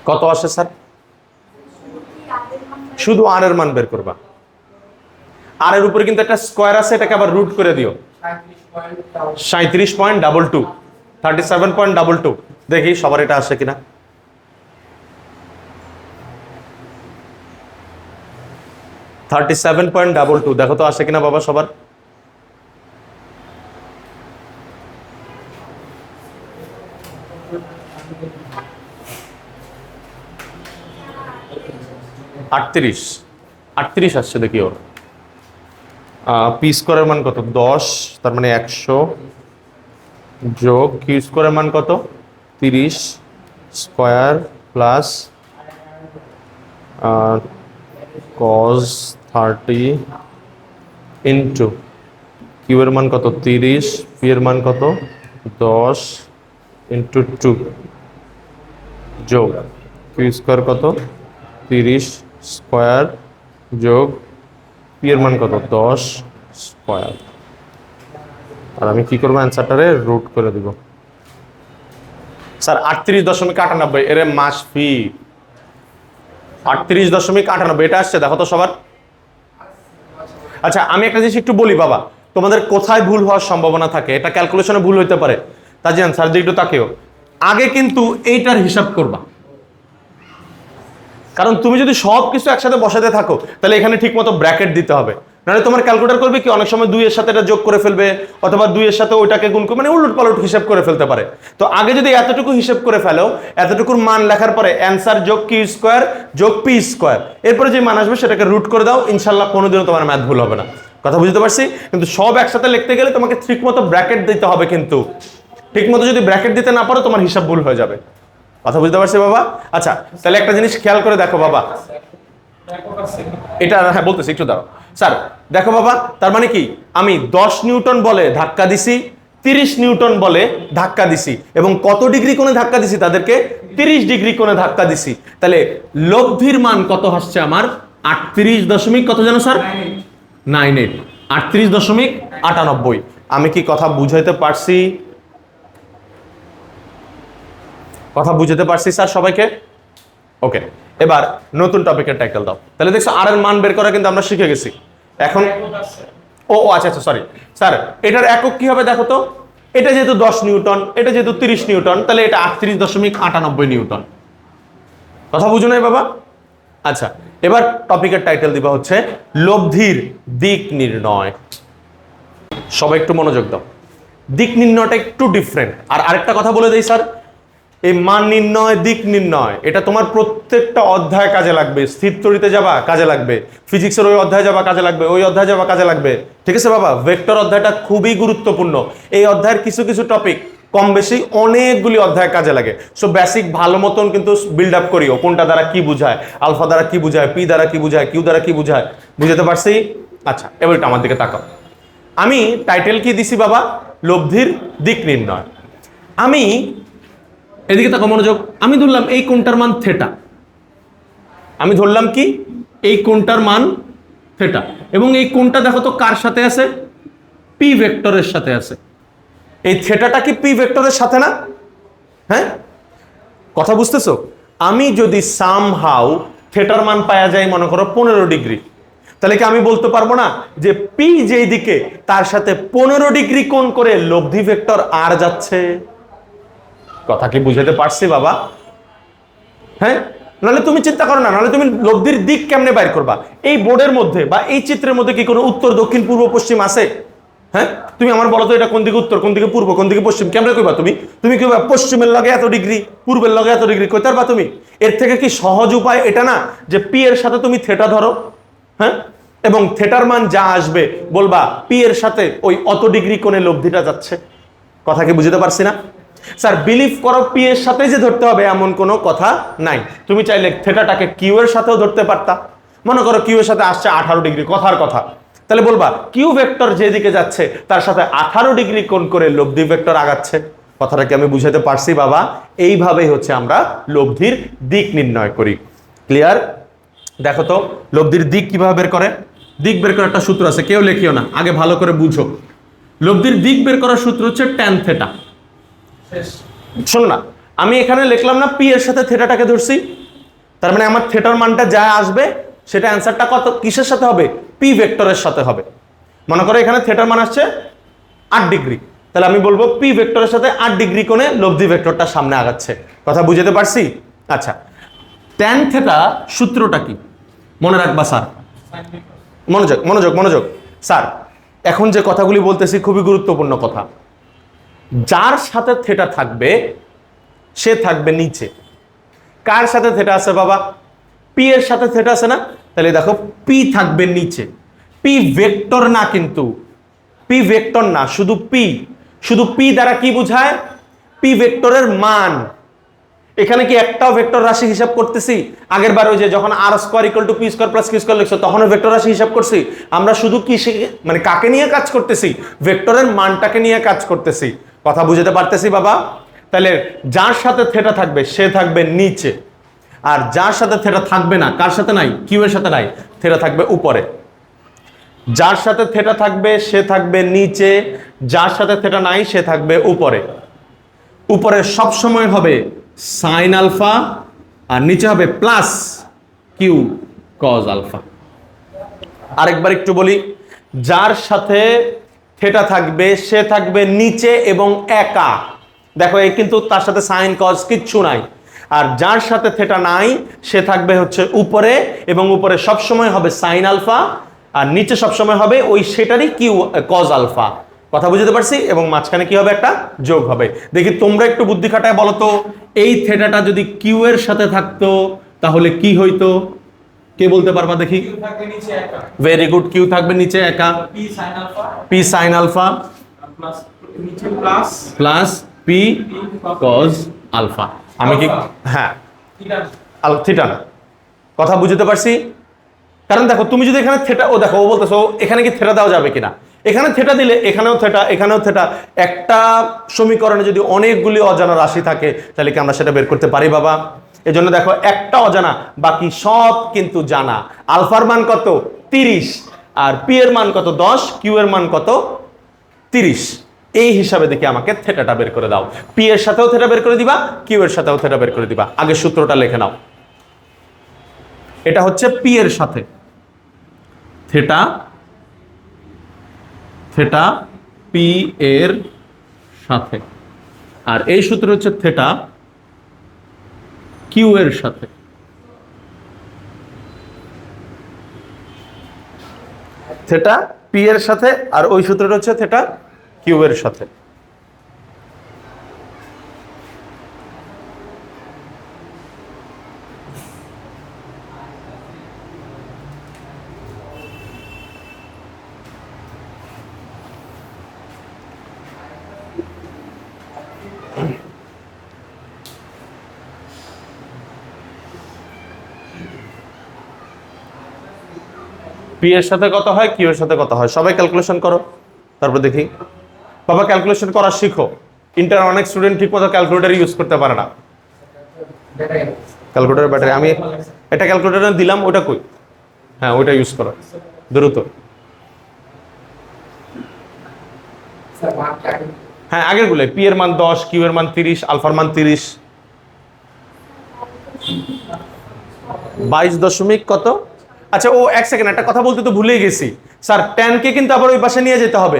কত আসে স্যার? শুধু আর এর মান বের করবা। আর এর উপরে কিন্তু একটা স্কয়ার আছে, এটাকে আবার রুট করে দিও। 37.22, 37.22। দেখি সবার এটা আসে কিনা। 37.22 দেখো তো আসে কিনা বাবা সবার। আটত্রিশ, 38 আসছে দেখি ওর। পি স্কোয়ারের মান কত? 10, তার মানে 100, যোগ কিউ স্কোয়ারের মান কত? 30 square plus cos 30 into Q এর মান কত? 30, পি এর মান কত? 10 ইন্টু 2 যোগ কিউ স্কোয়ার কত? 30 স্কোয়ার যোগ পি এর মান কত? 10 স্কোয়ার। আর আমি কি করবো? অ্যান্সারটারে রুট করে দিব। স্যার 38.98 এর মাস ফি 38.98 এটা আসছে দেখো তো সবার। আচ্ছা, আমি একটা জিনিস একটু বলি বাবা, তোমাদের কোথায় ভুল হওয়ার সম্ভাবনা থাকে? এটা ক্যালকুলেশনে ভুল হইতে পারে। তাজিয়ান স্যার যে একটু তাকেও আগে কিন্তু এইটার হিসাব করবা, কারণ তুমি যদি সব কিছু একসাথে বসাতে থাকো তাহলে এখানে ঠিক মতো ব্র্যাকেট দিতে হবে, নাহলে তোমার ক্যালকুলেটর করবে কি অনেক সময় 2 এর সাথে এটা যোগ করে ফেলবে, অথবা 2 এর সাথে ওইটাকে গুণ করে, মানে উলট পালট হিসাব করে ফেলতে পারে। তো আগে যদি এতটুকু হিসাব করে ফেলো, এতটুকুর মান লেখার পরে অ্যান্সার যোগ কিউ স্কোয়ার যোগ পি স্কোয়ার, এরপরে যে মান আসবে সেটাকে রুট করে দাও, ইনশাল্লাহ কোনোদিনও তোমার ম্যাথ ভুল হবে না। কথা বুঝতে পারছি? কিন্তু সব একসাথে লিখতে গেলে তোমাকে ঠিক মতো ব্র্যাকেট দিতে হবে, কিন্তু ঠিক মতো যদি ব্র্যাকেট দিতে না পারো তোমার হিসাব ভুল হয়ে যাবে। কথা বুঝতে পারছি বাবা? আচ্ছা, তাহলে একটা জিনিস খেয়াল করে দেখো বাবা, এটা হ্যাঁ বলতেছি, একটু দাঁড়াও স্যার। দেখো বাবা, তার মানে কি আমি 10 নিউটন বলে ধাক্কা দিছি, 30 নিউটন বলে ধাক্কা দিছি, এবং কত ডিগ্রি কোণে ধাক্কা দিছি? তাদেরকে 30 ডিগ্রি কোণে ধাক্কা দিছি। তাহলে লব্ধির মান কত আসছে আমার? 38 দশমিক কত জানো স্যার? 98, 38.98। আমি কি কথা বুঝাইতে পারছি? কথা বুঝতে পারছি স্যার সবাইকে? ওকে, এবার নতুন টপিকের টাইটেল দাও। তাহলে দেখছো আর এর মান বের করা কিন্তু আমরা শিখে গেছি। এখন ও আচ্ছা আচ্ছা, সরি স্যার, এটার একক কি হবে দেখো তো। এটা যেহেতু 10 নিউটন, এটা যেহেতু 30 নিউটন, তাহলে এটা 38.98 নিউটন। কথা বুঝো নাই বাবা? আচ্ছা, এবার টপিকের টাইটেল দিবা হচ্ছে লব্ধির দিক নির্ণয়। সবাই একটু মনোযোগ দাও। দিক নির্ণয়টা একটু ডিফারেন্ট। আর আরেকটা কথা বলে দেই স্যার, এই মান নির্ণয়, দিক নির্ণয়, এটা তোমার প্রত্যেকটা অধ্যায় কাজে লাগবে। স্থির তড়িতে যাবা কাজে লাগবে, ফিজিক্সের ওই অধ্যায় যাবা কাজে লাগবে, ওই অধ্যায় যাবা কাজে লাগবে। ঠিক আছে বাবা? ভেক্টর অধ্যায়টা খুবই গুরুত্বপূর্ণ। এই অধ্যায়ের কিছু কিছু টপিক কম বেশি অনেকগুলি অধ্যায় কাজে লাগে। সো বেসিক ভালো মতন কিন্তু বিল্ড আপ করিও, কোনটা দ্বারা কি বুঝায়, আলফা দ্বারা কি বুঝায়, পি দ্বারা কি বুঝায়, কিউ দ্বারা কি বুঝায়। বুঝতে পারছি? আচ্ছা, এবার একটু আমার দিকে তাকাও। আমি টাইটেল কি দিছি বাবা? লব্ধির দিক নির্ণয়। আমি এদিকে তাকাও, মনোযোগ। আমি ধরলাম এই কোণটার মান থেটা। আমি ধরলাম কি এই কোণটার মান থেটা, এবং এই কোণটা দেখো তো কার সাথে আছে? পি ভেক্টরের সাথে আছে। এই থেটাটা কি পি ভেক্টরের সাথে না? হ্যাঁ, কথা বুঝতেছো? আমি যদি সামহাউ থেটার মান পাওয়া যায় মনে করো 15 ডিগ্রি, তাহলে কি আমি বলতে পারবো না যে পি যেই দিকে তার সাথে 15 ডিগ্রি কোণ করে লব্ধি ভেক্টর আর যাচ্ছে? কথা কি বুঝাতে পারছি বাবা? হ্যাঁ, নাহলে তুমি চিন্তা করো না, নাহলে তুমি লব্ধির দিক কেমনে বাইর করবা? এই বোর্ডের মধ্যে বা এই চিত্রের মধ্যে কি কোনো উত্তর, দক্ষিণ, পূর্ব, পশ্চিম আছে? হ্যাঁ, তুমি আমার বলো তো এটা কোন দিকে উত্তর, কোন দিকে পূর্ব, কোন দিকে পশ্চিম, কেমনে কইবা তুমি? তুমি কইবা পশ্চিমের লগে এত ডিগ্রি, পূর্বের লগে এত ডিগ্রি, কইতে পারবা তুমি? এর থেকে কি সহজ উপায় এটা না যে পি এর সাথে তুমি থিটা ধরো, হ্যাঁ, এবং থিটার মান যা আসবে বলবা পি এর সাথে ওই অত ডিগ্রি কোণে লব্ধিটা যাচ্ছে। কথা কি বুঝতে পারছি না? স্যার বিলিভ করো পি এর সাথে যে ধরতে হবে এমন কোনো কথা নাই। তুমি চাইলে থিটাটাকে কিউ এর সাথেও ধরতে পারতা। মনে করো কিউ এর সাথে আসছে 18 ডিগ্রি, কথার কথা, তাহলে বলবা কিউ ভেক্টর যেদিকে যাচ্ছে তার সাথে 18 ডিগ্রি কোণ করে লব্ধি ভেক্টর আগাচ্ছে। কথাটা কি আমি বুঝাতে পারছি বাবা? এইভাবেই হচ্ছে আমরা লব্ধির দিক নির্ণয় করি। ক্লিয়ার? দেখো তো লব্ধির দিক কিভাবে বের করে। দিক বের করার একটা সূত্র আছে, কেউ লেখিও না, আগে ভালো করে বুঝো। লব্ধির দিক বের করার সূত্র হচ্ছে ট্যান থিটা। শোনো না, আমি এখানে লিখলাম না পি এর সাথে থিটাটাকে ধরছি, তার মানে আমার থিটার মানটা যা আসবে সেটা অ্যান্সারটা কত কিসের সাথে হবে? পি ভেক্টরের সাথে হবে। মনে করো এখানে থিটার মান আসছে 8 ডিগ্রি, তাহলে আমি বলবো পি ভেক্টরের সাথে 8 ডিগ্রি কোণে লব্ধি ভেক্টরটা সামনে আগাচ্ছে। কথা বুঝতে পারছি? আচ্ছা, ট্যান থিটা সূত্রটা কি মনে রাখবা স্যার? মনোযোগ মনোযোগ মনোযোগ স্যার, এখন যে কথাগুলি বলতেছি খুবই গুরুত্বপূর্ণ কথা। যার সাথে থিটা থাকবে সে থাকবে নিচে। কার সাথে থিটা আছে বাবা? পি এর সাথে থিটা আছে না? তাহলে দেখো পি থাকবে নিচে। পি ভেক্টর না, কিন্তু পি ভেক্টর না, শুধু পি। শুধু পি দ্বারা কি বোঝায়? পি ভেক্টরের মান। এখানে কি একটাও ভেক্টর রাশি হিসাব করতেছি? আগের বার ওই যে যখন R square equal to P square plus Q square লিখছো তখন ভেক্টর রাশি হিসাব করছি? আমরা শুধু কি মানে কাকে নিয়ে কাজ করতেছি? ভেক্টরের মানটাকে নিয়ে কাজ করতেছি। কথা বুঝতে পারতেছি বাবা? তাহলে যার সাথে থিটা থাকবে সে থাকবে নিচে, আর যার সাথে থিটা থাকবে না, কার সাথে নাই? কিউ এর সাথে নাই, থিটা থাকবে উপরে। যার সাথে থিটা থাকবে সে থাকবে নিচে, যার সাথে থিটা নাই সে থাকবে উপরে। উপরে সব সময় হবে সাইন আলফা আর নিচে হবে প্লাস কিউ কজ আলফা। আরেকবার একটু বলি, যার সাথে থিটা থাকবে সে থাকবে নিচে এবং একা। দেখো এই কিন্তু তার সাথে সাইন কজ কিচ্ছু নাই। আর যার সাথে থিটা নাই সে থাকবে হচ্ছে উপরে, এবং উপরে সব সময় হবে সাইন আলফা আর নিচে সব সময় হবে ওই সেটারই কিউ কজ আলফা। কথা বুঝতে পারছি? এবং মাঝখানে কি হবে? একটা যোগ হবে। দেখি তোমরা একটু বুদ্ধি খাটায় বলো তো, এই থিটাটা যদি কিউ এর সাথে থাকতো তাহলে কি হইতো? কে বলতে পারবা দেখি? ভেরি গুড, কিউ থাকবে নিচে একা, P sine alpha plus P cos alpha. আমি কি হ্যাঁ থিটা না? কথা বুঝতে পারছি? কারণ দেখো তুমি যদি এখানে থিটা, ও দেখো ও বলতেছো এখানে কি থিটা দেওয়া যাবে কিনা? এখানে থিটা দিলে এখানেও থিটা, এখানেও থিটা। একটা সমীকরণে যদি অনেকগুলি অজানা রাশি থাকে তাহলে কি আমরা সেটা বের করতে পারি বাবা? এজন্য দেখো একটা অজানা, বাকি সব কিন্তু জানা। আলফার মান কত? 30, আর পি এর মান কত? 10, কিউ এর মান কত? 30। এই হিসাবে দেখি আমাকে থিটাটা বের করে দাও। পি এর সাথেও থিটা বের করে দিবা, কিউ এর সাথেও থিটা বের করে দিবা। আগে সূত্রটা লিখে নাও। এটা হচ্ছে পি এর সাথে থিটা, থিটা পি এর সাথে, আর এই সূত্র হচ্ছে থিটা কিউ এর সাথে। থিটা পি এর সাথে, আর ওই সূত্রটা হচ্ছে থিটা কিউ এর সাথে। পি এর সাথে কত হয়, কিউ এর সাথে কত হয়, সবাই ক্যালকুলেশন করো, তারপর দেখি। বাবা ক্যালকুলেশন করা শিখো। ইন্টার অনেক স্টুডেন্ট ঠিক মতো ক্যালকুলেটর ইউজ করতে পারে না। ক্যালকুলেটর ব্যাটারি আমি এটা ক্যালকুলেটর দিলাম, ওটা কই? হ্যাঁ ওইটা ইউজ করো দ্রুত। হ্যাঁ আগের গুলো, পি এর মান 10, কিউ এর মান 30, আলফার মান 30। 22 দশমিক কত? আচ্ছা ও এক সেকেন্ড, একটা কথা বলতে তো ভুলেই গেছি স্যার, ট্যানকে কিন্তু আবার ওই পাশে নিয়ে যেতে হবে।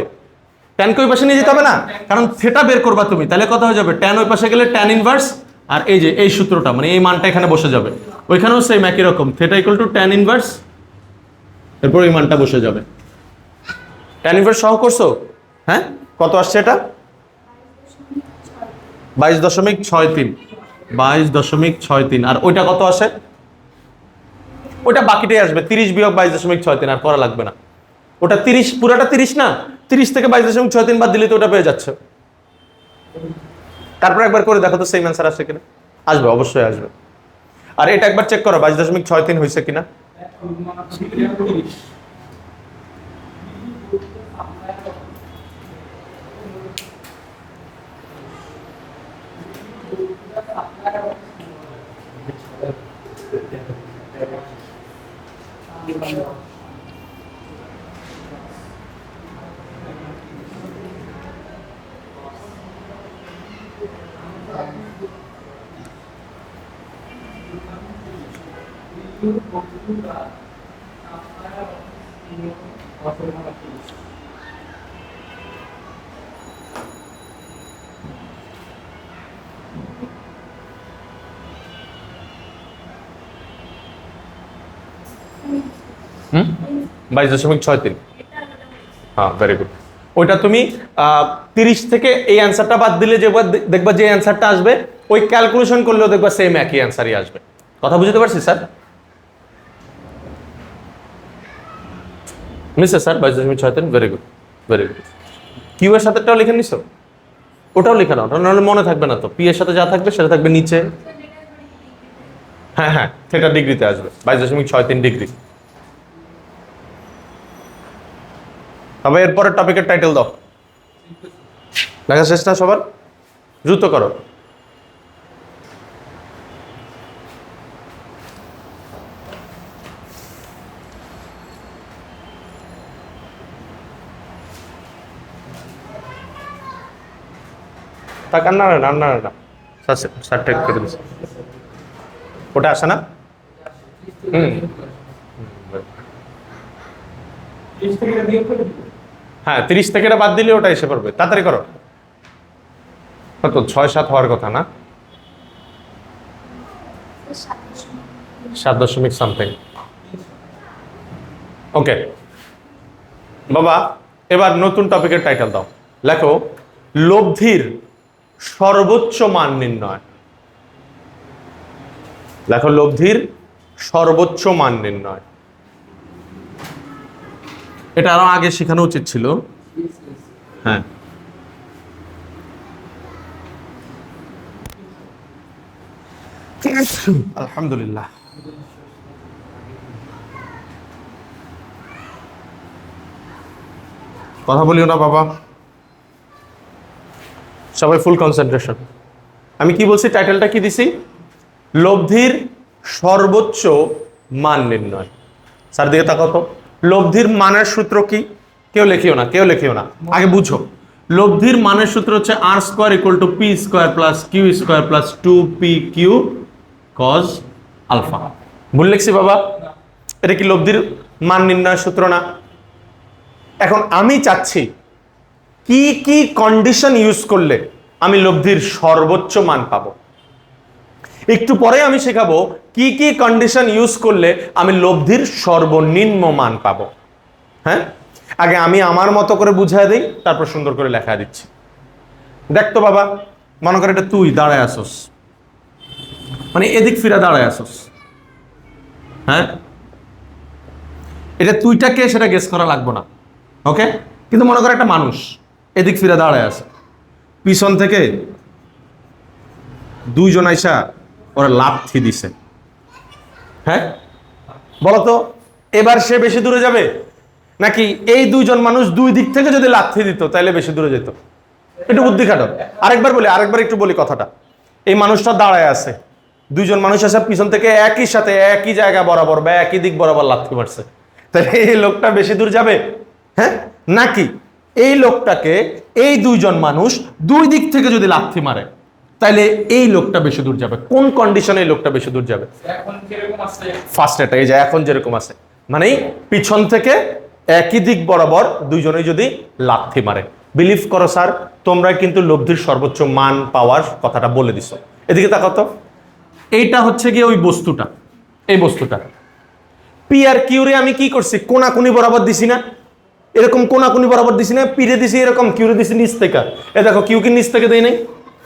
ট্যানকে ওই পাশে নিয়ে যেতে হবে না, কারণ থেটা বের করবা তুমি, তাহলে কথা হয়ে যাবে ট্যান ওই পাশে গেলে ট্যান ইনভার্স, আর এই যে এই সূত্রটা মানে এই মানটা এখানে বসে যাবে। ওইখানেও সেম একই রকম, theta equal to tan inverse, এরপর এই মানটা বসে যাবে। ট্যান ইনভার্স সহ করছো? হ্যাঁ, কত আসছে এটা? 22.63, 22.63। আর ওইটা কত আসে? ওটা বাকিটাই আসবে, 30 বিয়োগ 22.63, আর করা লাগবে না। ওটা 30, পুরাটা 30 না, 30 থেকে 22.63 বাদ দিলে তো ওটা পেয়ে যাচ্ছে। তারপর একবার করে দেখো তো সেম অ্যান্সার আসে কিনা। আসবে, অবশ্যই আসবে। আর এটা একবার চেক করো 22.63 হয়েছে কিনা। হুম, 22.63। হ্যাঁ, ভেরি গুড। ওইটা তুমি 30 থেকে এই অ্যান্সারটা বাদ দিলে যে দেখবা যে অ্যান্সারটা আসবে, ওই ক্যালকুলেশন করলেও দেখবা সেম একই অ্যান্সারই আসবে। কথা বুঝতে পারছি স্যার? নিশ্চয় sir, 22.63, very good, very good. Q এর সাথেটাও লিখে নিছো? ওটাও লিখে নাও, নাহলে মনে থাকবে না তো। পি এর সাথে যা থাকবে সেটা থাকবে নিচে। হ্যাঁ হ্যাঁ, সেটা ডিগ্রিতে আসবে, 22.63 ডিগ্রি। তবে এরপরের টপিকের টাইটেল দাও। লেখা শেষ না সবার? দ্রুত করো। তা কান্না না, রান্না না, স্যার টেক করে দিচ্ছে। ওটা আসে না? হুম, হ্যাঁ 30 থেকে এটা বাদ দিলে ওটা এসে পড়বে। তাড়াতাড়ি করো। কত 6-7 হওয়ার কথা না? 7 সামথিং। ওকে বাবা, এবার নতুন টপিকের টাইটেল দাও। লেখো লব্ধির সর্বোচ্চ মান নির্ণয়। লেখো লব্ধির সর্বোচ্চ মান নির্ণয়। এটা আরো আগে শেখানো উচিত ছিল। হ্যাঁ, আলহামদুলিল্লাহ। কথা বলিও না বাবা, সবাই ফুল কনসেন্ট্রেশন। আমি কি বলছি, টাইটেলটা কি দিছি? লব্ধির সর্বোচ্চ মান নির্ণয়। স্যার দিকে তাকাও তো। লব্ধির মানের সূত্র কি? কেউ লিখিও না, কেউ লিখিও না, আগে বুঝো। লব্ধির মানের সূত্র হচ্ছে R square equal to P square plus Q square plus 2pq cos alpha. ভুল লিখছি বাবা? এটা কি লব্ধির মান নির্ণয়ের সূত্র না? এখন আমি চাচ্ছি কি কি কন্ডিশন ইউজ করলে আমি লব্ধির সর্বোচ্চ মান পাবো। একটু পরে আমি শেখাবো কি কি কন্ডিশন ইউজ করলে আমি লব্ধির সর্বনিম্ন মান পাবো। হ্যাঁ, আগে আমি আমার মতো করে বুঝাই দিই, তারপর সুন্দর করে লেখা দিচ্ছি। দেখতো বাবা, মনে করে এটা তুই দাঁড়ায় আসোস, মানে এদিক ফিরে দাঁড়ায় আসোস। হ্যাঁ, এটা তুইটাকে সেটা গেস করা লাগবে না, ওকে? কিন্তু মনে করে একটা মানুষ এদিক ফিরে দাঁড়ায় আছে, পিছন থেকে দুইজন আইসা ওরা লাথি দিছে। হ্যাঁ, বলতো এবার সে বেশি দূরে যাবে, নাকি এই দুইজন মানুষ দুই দিক থেকে যদি লাথি দিত তাহলে বেশি দূরে যেত? একটু বুদ্ধি খাটো। আরেকবার একটু বলি কথাটা। এই মানুষটা দাঁড়ায় আছে, দুইজন মানুষ আসে পিছন থেকে একই সাথে একই জায়গা বরাবর বা একই দিক বরাবর লাথি মারছে, তাহলে এই লোকটা বেশি দূর যাবে? হ্যাঁ, নাকি এই লোকটাকে এই দুইজন মানুষ দুই দিক থেকে যদি লাথি মারে তাহলে এই লোকটা বেশি দূর যাবে? কোন কন্ডিশনে এই লোকটা বেশি দূর যাবে? ফার্স্ট এটা, এই যে এখন যেরকম আছে, মানে পিছন থেকে একই দিক বরাবর দুইজনেই যদি লাথি মারে। বিলিভ করো স্যার, তোমরা কিন্তু লব্ধির সর্বোচ্চ মান পাওয়ার কথাটা বলে দিছো। এদিকে তাকাও তো, এইটা হচ্ছে গিয়ে ওই বস্তুটা, এই বস্তুটা পি আর কিউ রে আমি কি করছি, কোনাকুনি বরাবর দিছি না, এরকম কোনাকুনি বরাবর দিছি না, পি রে দিছি এরকম, কিউ রে দিছি নিচ থেকে। এ দেখো কিউ কি নিচ থেকে দেই নাই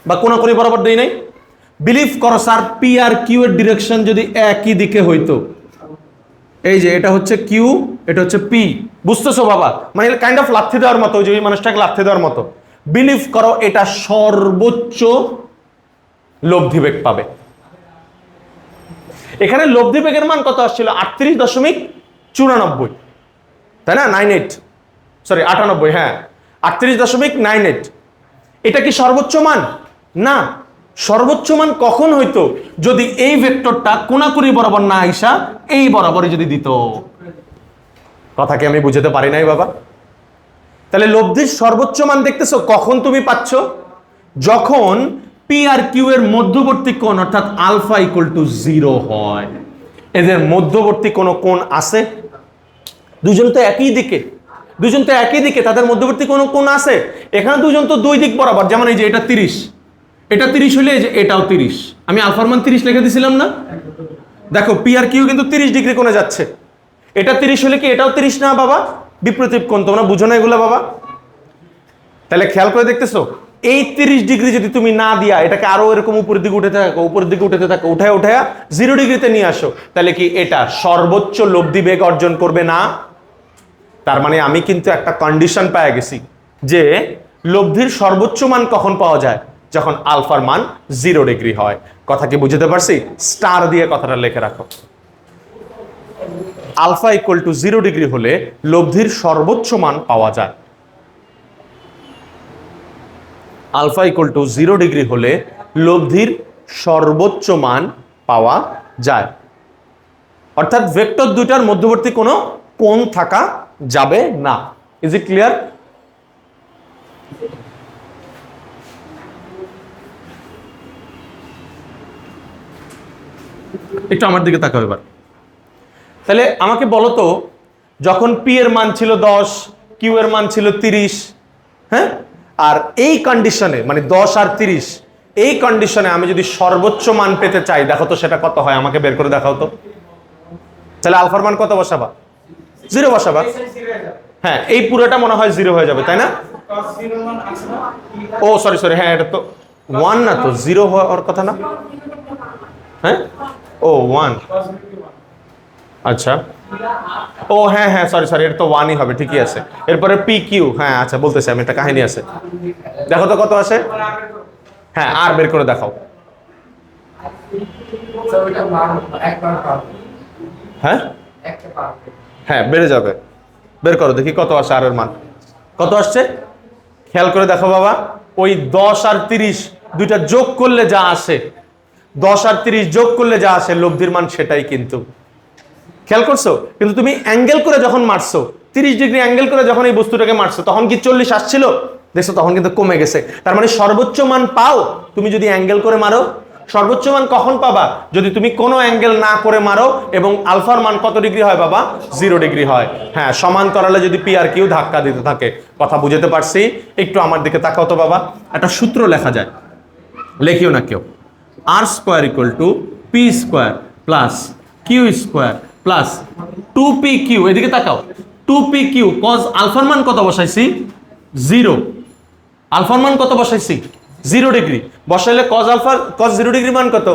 বা কোনাকুনি বরাবর দেই নাই। বিলিভ করো স্যার, পি আর কিউ এর ডিরেকশন যদি একই দিকে হইতো, এই যে এটা হচ্ছে কিউ, এটা হচ্ছে পি, বুঝতেছো বাবা? মানে কাইন্ড অফ লাথি দেওয়ার মতো, যে ওই মানুষটাকে লাথি দেওয়ার মতো। বিলিভ করো এটা সর্বোচ্চ লব্ধি বেগ পাবে। এখানে লব্ধি বেগের মান কত আসছিল? 38.94, তাই না? 98, সরি 98, হ্যাঁ 38.98। এটা কি সর্বোচ্চ মান? না। সর্বোচ্চ মান কখন হইতো? যদি এই ভেক্টরটা কোনাকুনি বরাবর না আইসা এই বরাবরই যদি দিত। কথা কি আমি বুঝাতে পারি নাই বাবা? তাহলে লব্ধির সর্বোচ্চ মান দেখতেছো কখন তুমি পাচ্ছ? যখন পি আর কিউ এর মধ্যবর্তী কোণ অর্থাৎ আলফা ইকুয়াল টু 0 হয়। এদের মধ্যবর্তী কোনো কোণ আছে? দুজন তো একই দিকে, দুজন তো একই দিকে, তাদের মধ্যবর্তী কোনো কোণ আছে? এখানে দুজন তো দুই দিক বরাবর, যেমন এই যে এটা 30, এটা 30 হলে এই যে এটাও 30, আমি আলফার মান 30 লিখে দিছিলাম না? দেখো পি আর কিউ কিন্তু 30 ডিগ্রি কোণে যাচ্ছে, এটা 30 হলে কি এটাও 30 না বাবা? বিপরীত কোণ, তোমরা বুঝো না এগুলো বাবা? তাহলে খেয়াল করে দেখতেছো, এই 30 ডিগ্রি যদি তুমি না দিয়া এটাকে আরো এরকম উপরের দিকে উঠে থাকো, উপরের দিকে উঠতে থাকো, উঠায় উঠায় 0 ডিগ্রিতে নিয়ে আসো, তাহলে কি এটা সর্বোচ্চ লব্ধি বেগ অর্জন করবে না? তার মানে আমি কিন্তু একটা কন্ডিশন পেয়ে গেছি যে লব্ধির সর্বোচ্চ মান কখন পাওয়া যায়? যখন আলফার মান 0 ডিগ্রি হয়। কথা কি বুঝতে পারছি? স্টার দিয়ে কথাটা লিখে রাখো। আলফা ইকুয়াল টু 0 ডিগ্রি হলে লব্ধির সর্বোচ্চ মান পাওয়া যায়। আলফা ইকুয়াল টু 0 ডিগ্রি হলে লব্ধির সর্বোচ্চ মান পাওয়া যায়। অর্থাৎ ভেক্টর দুইটার মধ্যবর্তী কোনো কোণ থাকা যাবে না। Is it clear? একটু আমার দিকে তাকাও এবার। তাহলে আমাকে বলো তো, যখন পি এর মান ছিল 10, কিউ এর মান ছিল 30, হ্যাঁ, আর এই কন্ডিশনে মানে 10 আর 30, এই কন্ডিশনে আমি যদি সর্বোচ্চ মান পেতে চাই, দেখো তো সেটা কত হয়, আমাকে বের করে দেখাও তো। তাহলে আলফার মান কত বসাবা? 0 বসাবা। হ্যাঁ, এই পুরোটা মনে হয় 0 হয়ে যাবে, তাই না? ও সরি সরি, হ্যাঁ এটা তো 1 না, তো 0 হওয়ার কথা না? হ্যাঁ, ও 1, আচ্ছা, ও হ্যাঁ হ্যাঁ সরি সরি, এটা তো 1ই হবে, ঠিকই আছে। এরপরে পি কিউ, হ্যাঁ আচ্ছা বলতেছি আমি, একটা কাহিনী আছে। দেখো তো কত আসে। হ্যাঁ, আর বের করে দেখাও। হ্যাঁ হ্যাঁ, বেড়ে যাবে, বের করো দেখি কত আসে, আর এর মান কত আসছে। খেয়াল করে দেখো বাবা, ওই 10 আর 30 দুইটা যোগ করলে যা আসে, 10 আর 30 যোগ করলে যা আসে লব্ধির মান সেটাই কিন্তু। খেয়াল করছো? কিন্তু তুমি অ্যাঙ্গেল করে যখন মারছো, 30 ডিগ্রি অ্যাঙ্গেল করে যখন এই বস্তুটাকে মারছো, তখন কি 40 আসছিল? দেখছো, তখন কিন্তু কমে গেছে। তার মানে সর্বোচ্চ মান পাও তুমি যদি অ্যাঙ্গেল করে মারো। সর্বোচ্চ মান কখন পাবা? যদি তুমি কোনো অ্যাঙ্গেল না করে মারো এবং আলফার মান কত ডিগ্রি হয় বাবা? 0 ডিগ্রি হয়। হ্যাঁ, সমান্তরালে যদি পি আর কিউ ধাক্কা দিতে থাকে। কথা বুঝতে পারছি? একটু আমার দিকে তাকাও তো বাবা। একটা সূত্র লেখা যায়, লেখিও না কেউ। R square equal to P square plus Q square plus 2pq, এদিকে তাকাও, 2pq কজ আলফার মান কত বসাইছি? 0। আলফার মান কত বসাইছি? 0 ডিগ্রি বসাইলে কজ আলফা, কজ 0 ডিগ্রি মান কত?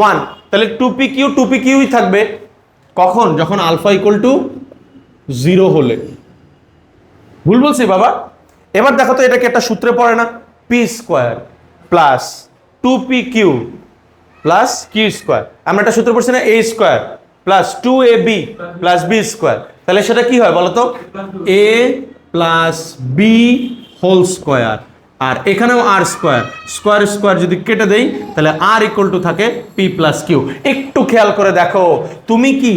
1। তাহলে 2pqই থাকবে। কখন? যখন আলফা ইকুয়াল টু 0 হলে। ভুল বলছি বাবা? এবার দেখো তো, এটা কি একটা সূত্রে পড়ে না? P square plus 2pq plus Q square. আমরা একটা সূত্র পড়ছি না, A square plus 2ab plus B square. তাহলে সেটা কি হয় বলতো? A plus B whole square. আর এখানেও আর স্কোয়ার, স্কোয়ার স্কোয়ার যদি কেটে দেই তাহলে আর ইকুয়াল টু থাকে পি প্লাস কিউ। একটু খেয়াল করে দেখো, তুমি কি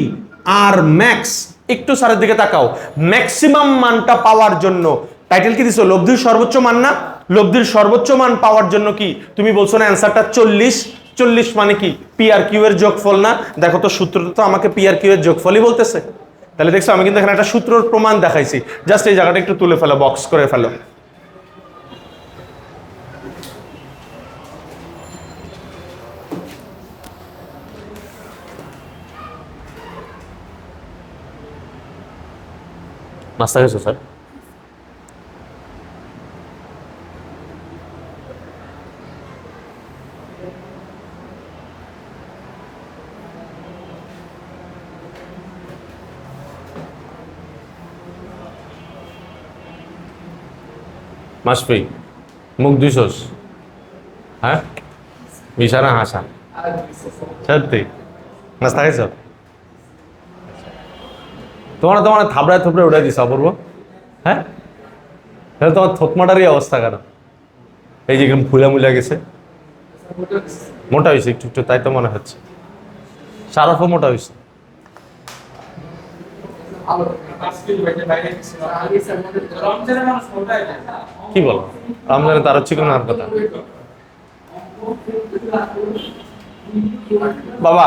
আর ম্যাক্স, একটু স্যারের দিকে তাকাও, ম্যাক্সিমাম মানটা পাওয়ার জন্য টাইটেল কি দিছো? লব্ধির সর্বোচ্চ মান না? লব্ধির সর্বোচ্চ মান পাওয়ার জন্য কি তুমি বলছো না অ্যান্সারটা 40? 40 মানে কি? পি আর কিউ এর যোগফল না? দেখো তো সূত্রটা তো আমাকে পি আর কিউ এর যোগফলই বলতেছে। তাহলে দেখছো আমি কিন্তু এখানে একটা সূত্রর প্রমাণ দেখাইছি, জাস্ট এই জায়গাটা একটু তুলে ফেলো, বক্স করে ফেলো। নাস্তা খেয়েছো স্যার? মাসফি মুখ দুইশোস? হ্যাঁ, মিশানা হাসা সত্যি? নাস্তা খাইছো? তোমার থাবড়ায় থুবড়ে উঠে দিস অপূর্ব। হ্যাঁ, তাহলে তোমার থতমাটারই অবস্থা কেন? এই যে এরকম ফুলা মুলা গেছে, মোটা হয়েছে একটু একটু, তাই তো মনে হচ্ছে। সারাফও মোটা হয়েছে। কি বলো, রমজানে তার চিকন আর কথা। বাবা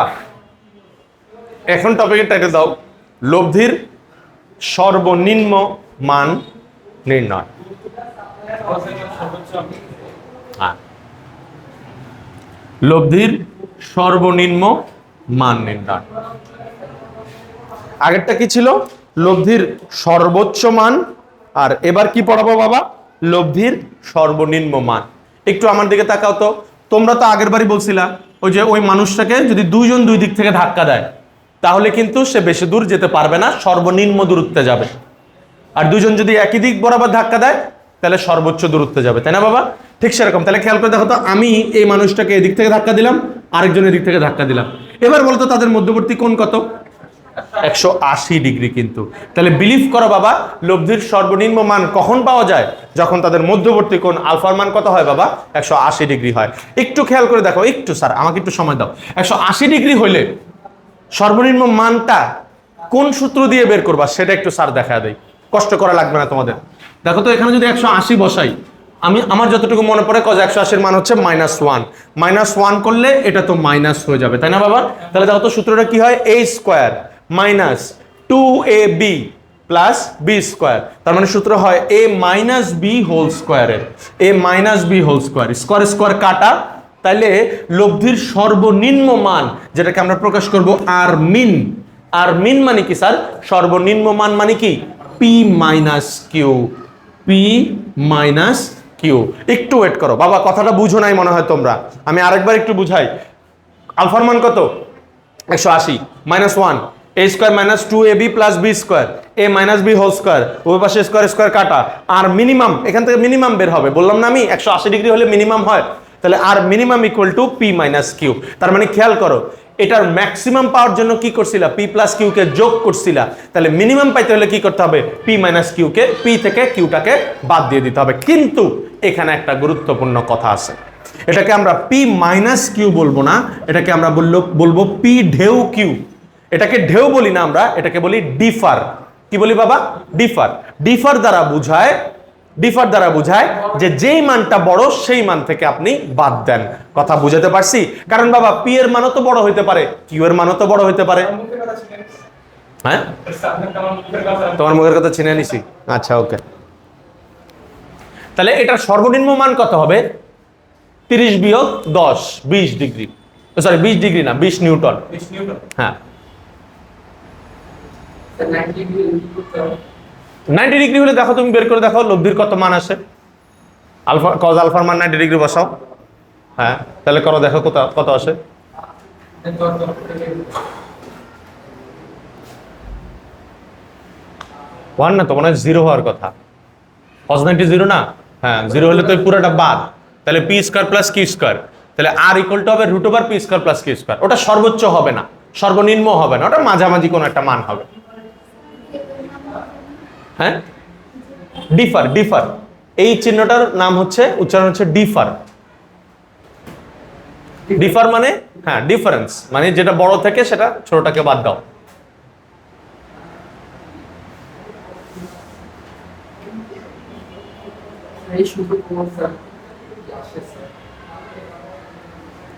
এখন টপিকের টাইটেল দাও, লব্ধির সর্বনিম্ন মান নির্ণয়। লব্ধির সর্বনিম্ন মান নির্ণয়। আগেরটা কি ছিল? লব্ধির সর্বোচ্চ মান। আর এবার কি পড়াবো বাবা? লব্ধির সর্বনিম্ন মান। একটু আমার দিকে তাকাও তো। তোমরা তো আগের বারই বলছিলা ওই যে ওই মানুষটাকে যদি দুইজন দুই দিক থেকে ধাক্কা দেয় তাহলে কিন্তু সে বেশি দূর যেতে পারবে না, সর্বনিম্ন দূরত্বে যাবে। আর দুজন যদি একই দিক বরাবর ধাক্কা দেয় তাহলে সর্বোচ্চ দূরত্বে যাবে, তাই না বাবা? ঠিক সেরকম। তাহলে খেয়াল করে দেখো তো, আমি এই মানুষটাকে এদিক থেকে ধাক্কা দিলাম, আরেকজন এদিক থেকে ধাক্কা দিলাম। এবার বলতো তাদের মধ্যবর্তী কোণ কত? 180 ডিগ্রি। কিন্তু তাহলে বিলিভ করো বাবা, লব্ধির সর্বনিম্ন মান কখন পাওয়া যায়? যখন তাদের মধ্যবর্তী কোণ আলফার মান কত হয় বাবা? 180 ডিগ্রি হয়। একটু খেয়াল করে দেখো, একটু স্যার আমাকে একটু সময় দাও। 180 ডিগ্রি হইলে সর্বনিম্ন মানটা কোন সূত্র দিয়ে বের করবা সেটা একটু স্যার দেখা দেয়, কষ্ট করা লাগবে না তোমাদের। দেখো তো এখানে যদি 180 বসাই, আমার যতটুকু মনে পড়ে কজ 180 মান হচ্ছে -1, -1 করলে এটা তো মাইনাস হয়ে যাবে, তাই না বাবা? তাহলে দেখো তো সূত্রটা কি হয়? a square minus 2ab plus b square. তার মানে সূত্র হয় a মাইনাস b হোল স্কয়ারের a minus b whole square, square square কাটা। তাইলে লব্ধির সর্বনিম্ন মান, যেটাকে আমরা প্রকাশ করব আর মিন। আর মিন মানে কি স্যার? সর্বনিম্ন মান মানে কি? p minus Q, p minus Q. একটু ওয়েট করো বাবা, কথাটা বুঝো নাই মনে হয় তোমরা, আমি আরেকবার একটু বুঝাই। আলফার মান কত? 180 -1 a square minus 2ab plus b square a minus b whole square, ওই পাশে স্কয়ার স্কয়ার কাটা। আর মিনিমাম, এখান থেকে মিনিমাম বের হবে, বললাম না আমি 180 ডিগ্রি হলে মিনিমাম হয়। তাহলে R minimum equal to p minus Q. তার মানে খেয়াল করো, এটার ম্যাক্সিমাম পাওয়ার জন্য কি করছিলা? p প্লাস কিউ কে যোগ করছিলা। তাহলে মিনিমাম পাইতে হলে কি করতে হবে? p মাইনাস কিউ কে, p থেকে কিউটাকে বাদ দিয়ে দিতে হবে। কিন্তু এখানে একটা গুরুত্বপূর্ণ কথা আছে, এটাকে আমরা p মাইনাস কিউ বলবো না, এটাকে আমরা বলবো p ঢেউ কিউ। এটাকে ঢেউ বলি না আমরা, এটাকে বলি ডিফার। কি বলি বাবা? ডিফার। ডিফার দ্বারা বুঝায় যে যেই মানটা বড় সেই মান থেকে আপনি বাদ দেন। কথা বুঝাতে পারছি? কারণ বাবা p এর মানও তো বড় হইতে পারে, q এর মানও তো বড় হইতে পারে। হ্যাঁ, তোমার মুখের কথা চিনে নিছি। আচ্ছা ওকে। তাহলে এটার সর্বনিম্ন মান কত হবে? 30 বিয়োগ 10, 20 ডিগ্রি। সরি 20 ডিগ্রি না, 20 নিউটন। হ্যাঁ, 90 ডিগ্রি হলে দেখো, তুমি বের করে দেখো লব্ধির কত মান আসে। আলফা কজ আলফার মান 90 ডিগ্রি বসাও। হ্যাঁ, তাহলে করো, দেখো কত আসে। 1 না তো, মনে হয় 0 হওয়ার কথা। cos 90 0 না? হ্যাঁ, 0 হলে তো পুরোটা বাদ। তাহলে p square plus q square, তাহলে r ইকুয়াল টু হবে √p square plus q square. ওটা সর্বোচ্চ হবে না, সর্বনিম্ন হবে না, ওটা মাঝামাঝি কোনো একটা মান হবে। হ্যাঁ, ডিফার। ডিফার এই চিহ্নটার নাম হচ্ছে, উচ্চারণ হচ্ছে ডিফার। ডিফার মানে হ্যাঁ ডিফারেন্স, মানে যেটা বড় থেকে সেটা ছোটটাকে বাদ দাও।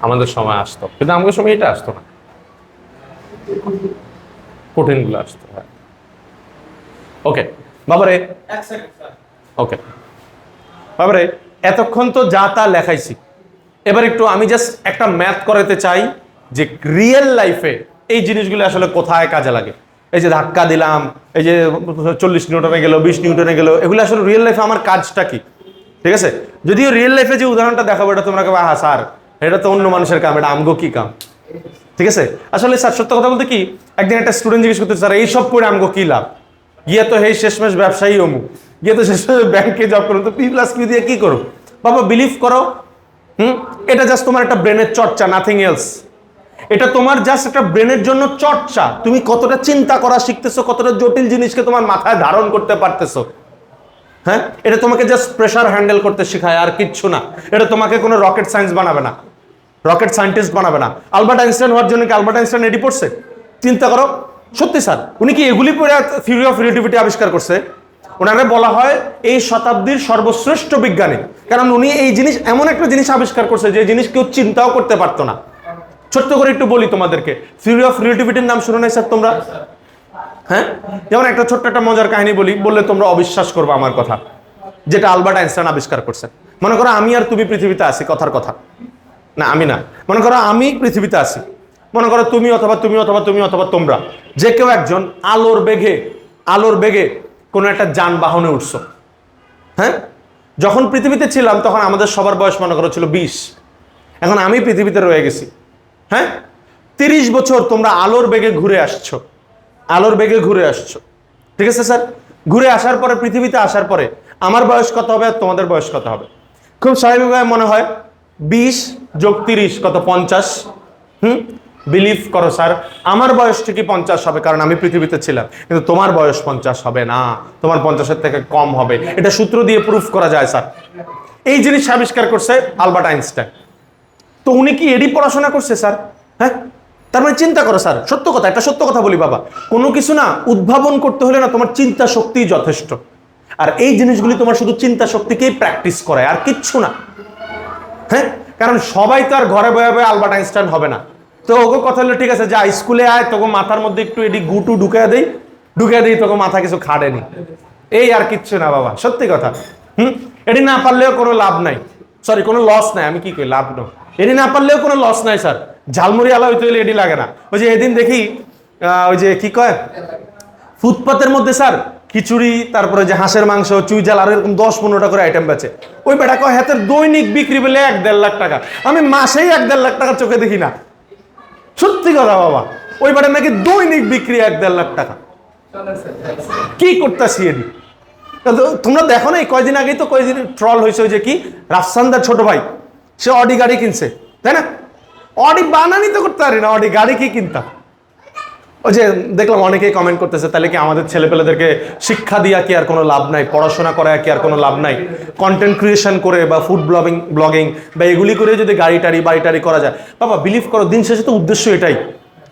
আমাদের সময় আসতো, কিন্তু আমাদের সময় এটা আসতো না, কঠিনগুলো আসতো। হ্যাঁ, ওকে বাবারে, ওকে বাবারে, এতক্ষণ তো যা তা লেখাইছি, এবার একটু আমি জাস্ট একটা ম্যাথ করাতে চাই যে রিয়েল লাইফে এই জিনিসগুলো আসলে কোথায় কাজে লাগে। এই যে ধাক্কা দিলাম, এই যে 40 নিউটনে গেল, 20 নিউটনে গেল, এগুলো আসলে রিয়েল লাইফে আমার কাজটা কি? ঠিক আছে, যদিও রিয়েল লাইফে যে উদাহরণটা দেখাবো এটা তোমরা কেবল হা স্যার এটা তো অন্য মানুষের কাম, এটা আমগো কি কাম? ঠিক আছে, আসলে স্যার সত্য কথা বলতে কি, একদিন একটা স্টুডেন্ট জিজ্ঞেস করতে, স্যার এইসব পড়ে আমগো কি লাভ? গিয়ে তো এই শেষমেশ ব্যবসায়ী অমুক, গিয়ে তো শেষমেশ ব্যাংকে জব করো, তো P+Q দিয়ে কি করো? বাবা বিলিভ করো, এটা জাস্ট তোমার একটা ব্রেনের চর্চা, নাথিং এলস। এটা তোমার জাস্ট একটা ব্রেনের জন্য চর্চা, তুমি কতটা চিন্তা করা শিখতেছো, কতটা জটিল জিনিসকে তোমার মাথায় ধারণ করতে পারতেছো। হ্যাঁ, এটা তোমাকে জাস্ট প্রেশার হ্যান্ডেল করতে শেখায়, আর কিচ্ছু না। এটা তোমাকে কোনো রকেট সায়েন্স বানাবে না, রকেট সায়েন্টিস্ট বানাবে না। আলবার্ট আইনস্টাইন হওয়ার জন্য কি আলবার্ট আইনস্টাইন এটি পড়ছে? চিন্তা করো, সত্যি স্যার উনি কি এগুলি পড়ে থিওরি অফ রিলেটিভিটি আবিষ্কার করছে? ওনারে বলা হয় এই শতাব্দীর সর্বশ্রেষ্ঠ বিজ্ঞানী, কারণ উনি এই জিনিস, এমন একটা জিনিস আবিষ্কার করছে যে জিনিস কেউ চিন্তাও করতে পারতো না। ছোট্ট করে একটু বলি তোমাদেরকে, থিওরি অফ রিলেটিভিটির নাম শুনে নাই স্যার তোমরা? হ্যাঁ, যেমন একটা ছোট্ট একটা মজার কাহিনী বলি, বললে তোমরা অবিশ্বাস করবে আমার কথা, যেটা আলবার্ট আইনস্টাইন আবিষ্কার করছে। মনে করো আমি আর তুমি পৃথিবীতে আছি, কথার কথা না, আমি না, মনে করো আমি পৃথিবীতে আছি, মনে করো তুমি অথবা তুমি অথবা তুমি অথবা তোমরা, যে কেউ একজন আলোর বেগে কোনো একটা যানবাহনে উঠছো। হ্যাঁ, যখন পৃথিবীতে ছিলাম তখন আমাদের সবার বয়স মনে করো ছিল 20। এখন আমি পৃথিবীতে রয়ে গেছি, হ্যাঁ 30 বছর তোমরা আলোর বেগে ঘুরে আসছো, ঠিক আছে স্যার? ঘুরে আসার পরে, পৃথিবীতে আসার পরে আমার বয়স কত হবে আর তোমাদের বয়স কত হবে? খুব স্বাভাবিকভাবে মনে হয় 20 যোগ 30 কত? 50। বিলিভ করো স্যার, আমার বয়স ঠিকই 50 হবে, কারণ আমি পৃথিবীতে ছিলাম, কিন্তু তোমার বয়স 50 হবে না, তোমার 50-এর থেকে কম হবে। এটা সূত্র দিয়ে প্রুফ করা যায় স্যার। এই জিনিস আবিষ্কার করছে আলবার্ট আইনস্টাইন। তো উনি কি এডি পড়াশোনা করছে স্যার? হ্যাঁ, তার মানে চিন্তা করো স্যার, সত্য কথা, একটা সত্য কথা বলি বাবা, কোনো কিছু না উদ্ভাবন করতে হলে না তোমার চিন্তা শক্তিই যথেষ্ট। আর এই জিনিসগুলি তোমার শুধু চিন্তা শক্তিকেই প্র্যাকটিস করায়, আর কিচ্ছু না। হ্যাঁ, কারণ সবাই তো আর ঘরে বয়ে বয়ে আলবার্ট আইনস্টাইন হবে না। তো ওকে কথা হলো, ঠিক আছে যা স্কুলে আয়, তোকে মাথার মধ্যে একটু এডি গুটু ঢুকিয়ে দেই, তোকে মাথা কিছু খাড়েনি, এই আর কিচ্ছু না বাবা, সত্যি কথা। এটি না পারলেও কোনো লাভ নাই, সরি কোনো লস নাই, আমি কি কই লাভ নয়, এটি না পারলেও কোনো লস নাই স্যার। ঝালমুড়ি আলা হইতে হলে এটি লাগে না। ওই যে এদিন দেখি ওই যে কি কয় ফুটপাতের মধ্যে স্যার খিচুড়ি, তারপরে যে হাঁসের মাংস, চুইঝাল, আর এরকম 10-15টা করে আইটেম বেচে। ওই বেটা কয় হাতের দৈনিক বিক্রি পেলে 1-1.5 লাখ টাকা। আমি মাসেই 1-1.5 লাখ টাকা চোখে দেখি না, সত্যি কথা বাবা। ওই বেটা নাকি দৈনিক বিক্রি 1-1.5 লাখ টাকা। কি করতেছি এটি? তোমরা দেখো না, কয়দিন আগেই তো কয়দিন ট্রল হয়েছে, ওই যে কি রাফসানদার ছোট ভাই, সে অডি গাড়ি কিনছে, তাই না? অডি বানানি তো করতে পারি না, অডি গাড়ি কি কিনতাম। ওই যে দেখলাম অনেকেই কমেন্ট করতেছে, তাহলে কি আমাদের ছেলেপেলেদেরকে শিক্ষা দিয়া কি আর কোনো লাভ নাই, পড়াশোনা করা কি আর কোনো লাভ নাই? কন্টেন্ট ক্রিয়েশন করে বা ফুড ব্লগিং বা এগুলি করে যদি বাড়ি টাড়ি করা যায়, বাবা বিলিভ করো, দিন শেষে তো উদ্দেশ্য এটাই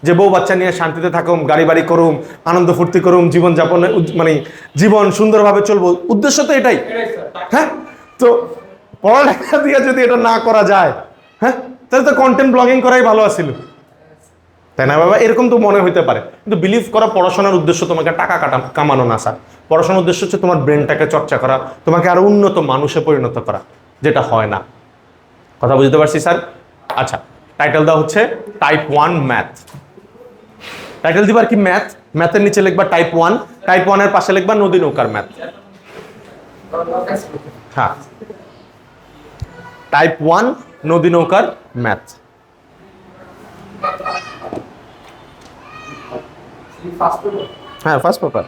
যে বউ বাচ্চা নিয়ে শান্তিতে থাকুম, গাড়ি করুম, আনন্দ ফুর্তি করুম, জীবনযাপনে মানে জীবন সুন্দরভাবে চলবো, উদ্দেশ্য তো এটাই। হ্যাঁ, তো পড়ালেখা দিয়ে যদি এটা না করা যায়, হ্যাঁ তাহলে তো কন্টেন্ট ব্লগিং করাই ভালো আছিল, তাই না বাবা? এরকম তো মনে হইতে পারে, কিন্তু বিলিভ করা, পড়াশোনার উদ্দেশ্য তোমাকে টাকা কামানো না স্যার। পড়াশোনার উদ্দেশ্য হচ্ছে তোমার ব্রেনটাকে চর্চা করা, তোমাকে আরো উন্নত মানুষে পরিণত করা, যেটা হয় না। কথা বুঝতে পারছি স্যার? আচ্ছা, টাইটেল দেওয়া হচ্ছে টাইপ 1 ম্যাথ। টাইটেল দিবার কি ম্যাথ, ম্যাথের নিচে লিখবা টাইপ 1, টাইপ 1 এর পাশে লিখবা নদী নৌকার ম্যাথ। হ্যাঁ, টাইপ 1 নদী নৌকার ম্যাথ। হ্যাঁ, ফার্স্ট পেপার।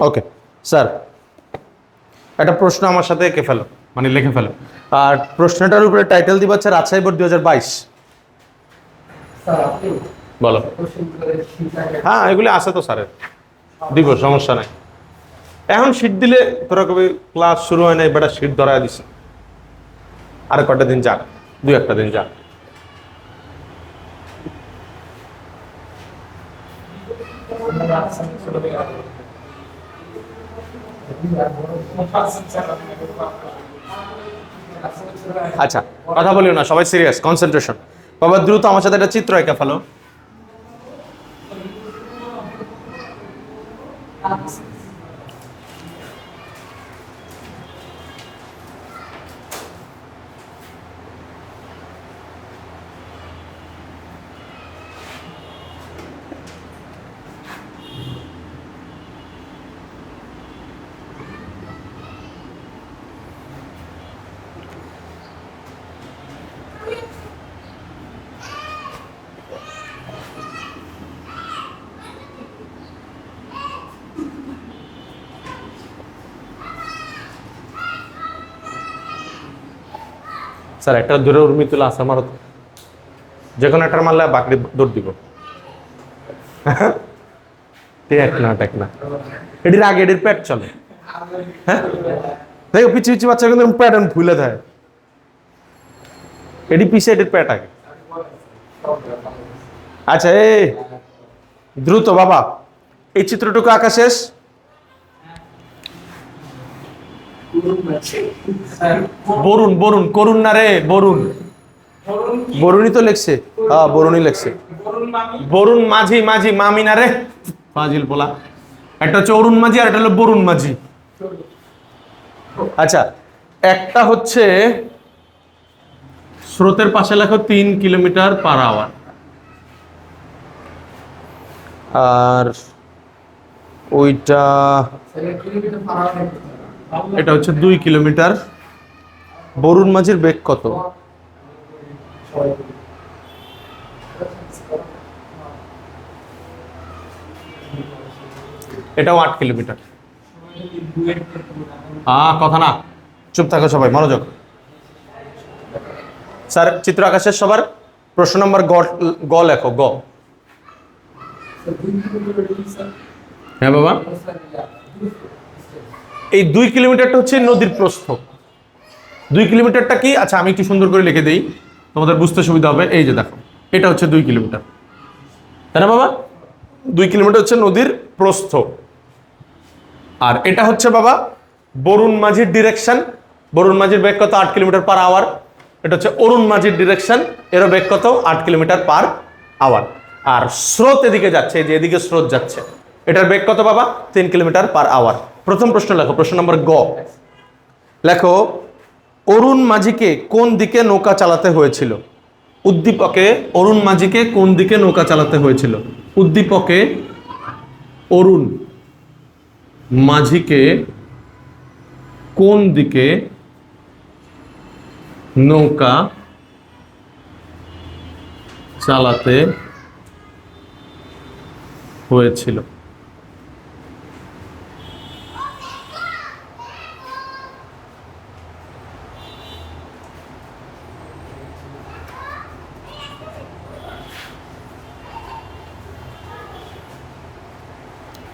ওকে স্যার, একটা প্রশ্ন আমার সাথে এঁকে ফেলো, মানে লিখে ফেলো, আর প্রশ্নটার উপরে টাইটেল দিবা হচ্ছে রাজশাহী বোর্ড 2022। বলো। হ্যাঁ, এগুলি আছে তো স্যারের, দিব, সমস্যা নাই। এখন শীট দিলে তোরা কবে ক্লাস শুরু হয় নাই, বেটা শীট ধরায় দিছে, আরে কটা দিন যাক, 2-1টা দিন যাক। আচ্ছা, কথা বলিও না, সবাই সিরিয়াস, কনসেন্ট্রেশন। বাবা দ্রুত আমার সাথে একটা চিত্র এঁকে ফেলো। স্যার একটা দূরে উর্মি তুলে আসা মারো, যে কোনো একটা মারলে বাকরি দৌড় দিব। টেক না এটির আগে এটির পেট চলে। হ্যাঁ দেখো পিছিয়ে পিছিয়ে বাচ্চা কিন্তু প্যাট ভুলে দেয়, এটি পিছিয়ে এটির পেট আগে। আচ্ছা এই দ্রুত বাবা এই চিত্রটুকু আঁকা শেষ। বরুণ বরুণ করুণ না রে, বরুণ বরুণই তো লেখছে। হ্যাঁ বরুণই লেখছে। বরুণ মাঝি, মাঝি মামি না রে ফাজিল বলা। একটা হচ্ছে অরুণ মাঝি আর একটা হলো বরুণ মাঝি। আচ্ছা একটা হচ্ছে স্রোতের পাশে লেখো 3 কিলোমিটার পার আওয়ার, আর ওইটা এটা হচ্ছে 2 কিলোমিটার। বরুণ মাঝির বেগ কত? এটাও 8 কিলোমিটার। কথা না, চুপ থাকো সবাই, মনোযোগ। স্যার চিত্র আকাশের সবার প্রশ্ন নম্বর গ লেখো, গ। হ্যাঁ বাবা এই 2 কিলোমিটারটা হচ্ছে নদীর প্রস্থ। 2 কিলোমিটারটা কি? আচ্ছা আমি একটু সুন্দর করে লিখে দিই, তোমাদের বুঝতে সুবিধা হবে। এই যে দেখো এটা হচ্ছে 2 কিলোমিটার, তাই না বাবা? 2 কিলোমিটার হচ্ছে নদীর প্রস্থ। আর এটা হচ্ছে বাবা বরুণ মাঝির ডিরেকশন। বরুণ মাঝির বেগ কত? 8 কিলোমিটার পার আওয়ার। এটা হচ্ছে অরুণ মাঝির ডিরেকশন, এরও বেগ কত? 8 কিলোমিটার পার আওয়ার। আর স্রোত এদিকে যাচ্ছে, এই যে এদিকে স্রোত যাচ্ছে, এটার বেগ কত বাবা? 3 কিলোমিটার পার আওয়ার। প্রথম প্রশ্ন লেখো, প্রশ্ন নম্বর গ লেখো, অরুণ মাঝিকে কোন দিকে নৌকা চালাতে হয়েছিল? উদ্দীপকে অরুণ মাঝিকে কোন দিকে নৌকা চালাতে হয়েছিল? উদ্দীপকে অরুণ মাঝিকে কোন দিকে নৌকা চালাতে হয়েছিল?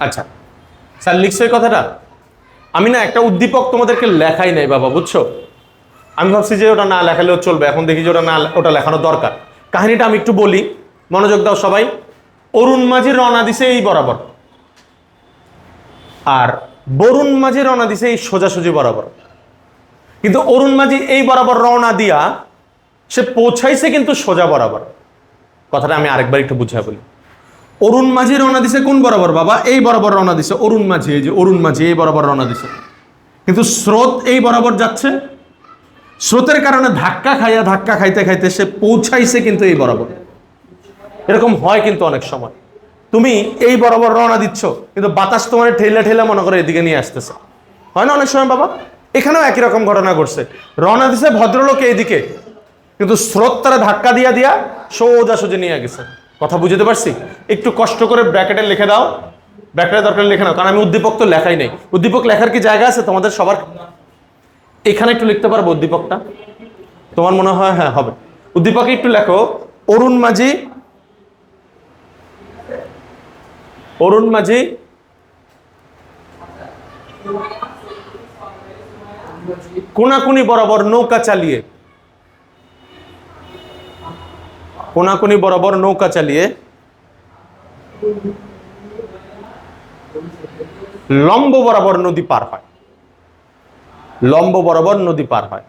আচ্ছা স্যার লিখছো এই কথাটা? আমি না একটা উদ্দীপক তোমাদেরকে লেখাই নাই বাবা, বুঝছো? আমি ভাবছি যে ওটা না লেখালেও চলবে, এখন দেখি যে ওটা লেখানো দরকার। কাহিনীটা আমি একটু বলি, মনোযোগ দাও সবাই। অরুণ মাঝি রওনা দিছে এই বরাবর, আর বরুণ মাঝি রওনা দিছে এই সোজাসুজি বরাবর। কিন্তু অরুণ মাঝি এই বরাবর রওনা দিয়া সে পৌঁছাইছে কিন্তু সোজা বরাবর। কথাটা আমি আরেকবার একটু বুঝাই বলি। অরুণ মাঝি রওনা দিছে কোন বরাবর বাবা? এই বরাবর রওনা দিছে অরুণ মাঝি, এই যে অরুণ মাঝি এই বরাবর রওনা দিছে। কিন্তু স্রোত এই বরাবর যাচ্ছে, স্রোতের কারণে ধাক্কা খাইতে খাইতে সে পৌঁছাইছে কিন্তু এই বরাবর। এরকম হয় কিন্তু অনেক সময়, তুমি এই বরাবর রওনা দিচ্ছ কিন্তু বাতাস তোমার ঠেলে ঠেলে মনে করে এদিকে নিয়ে আসতেছে, হয় না অনেক সময় বাবা? এখানেও একই রকম ঘটনা ঘটছে। রওনা দিছে ভদ্রলোক এইদিকে, কিন্তু স্রোত তারা ধাক্কা দিয়া দিয়া সোজাসুজি নিয়ে গেছে। কথা বুঝতে পারছি? একটু কষ্ট করে ব্র্যাকেটে লিখে দাও, ব্র্যাকেটের দরকার লিখে নাও, কারণ আমি উদ্দীপক তো লেখাই নেই। উদ্দীপক লেখার কি জায়গা আছে তোমাদের সবার? এখানে একটু লিখতে পারবো উদ্দীপকটা? তোমার মনে হয়? হ্যাঁ হবে। উদ্দীপকে একটু লেখো, অরুণ মাঝি কোনাকুনি বরাবর নৌকা চালিয়ে, কোনাকুনি বরাবর নৌকা চালিয়ে লম্ব বরাবর নদী পার হয়, লম্ব বরাবর নদী পার হয়।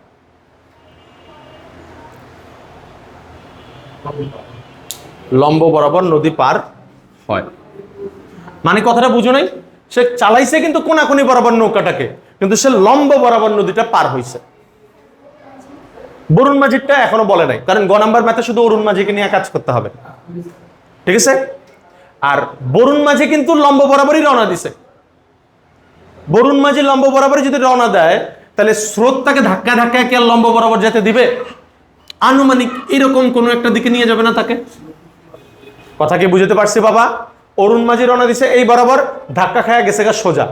লম্ব বরাবর নদী পার হয় মানে কথাটা বুঝো নাই, সে চালাইছে কিন্তু কোনাকুনি বরাবর নৌকাটাকে, কিন্তু সে লম্ব বরাবর নদীটা পার হইছে। বরুণ মাঝিরটা এখনো বলে নাই, কারণ গ নাম্বার ম্যাথে শুধু অরুণ মাঝিকে নিয়ে কাজ করতে হবে, ঠিক আছে? আর বরুণ মাঝি কিন্তু লম্ব বরাবরই রওনা দিছে। বরুণ মাঝি লম্ব বরাবরই যদি রওনা দেয়, তাহলে স্রোতটাকে ধাক্কা ধাক্কায় কি আর লম্ব বরাবর যেতে দিবে? আনুমানিক এরকম কোনো একটা দিকে নিয়ে যাবে না তাকে। কথা কি বুঝতে পারছি বাবা? অরুণ মাঝি রওনা দিছে এই বরাবর, ধাক্কা খায়া গেছে গা সোজা।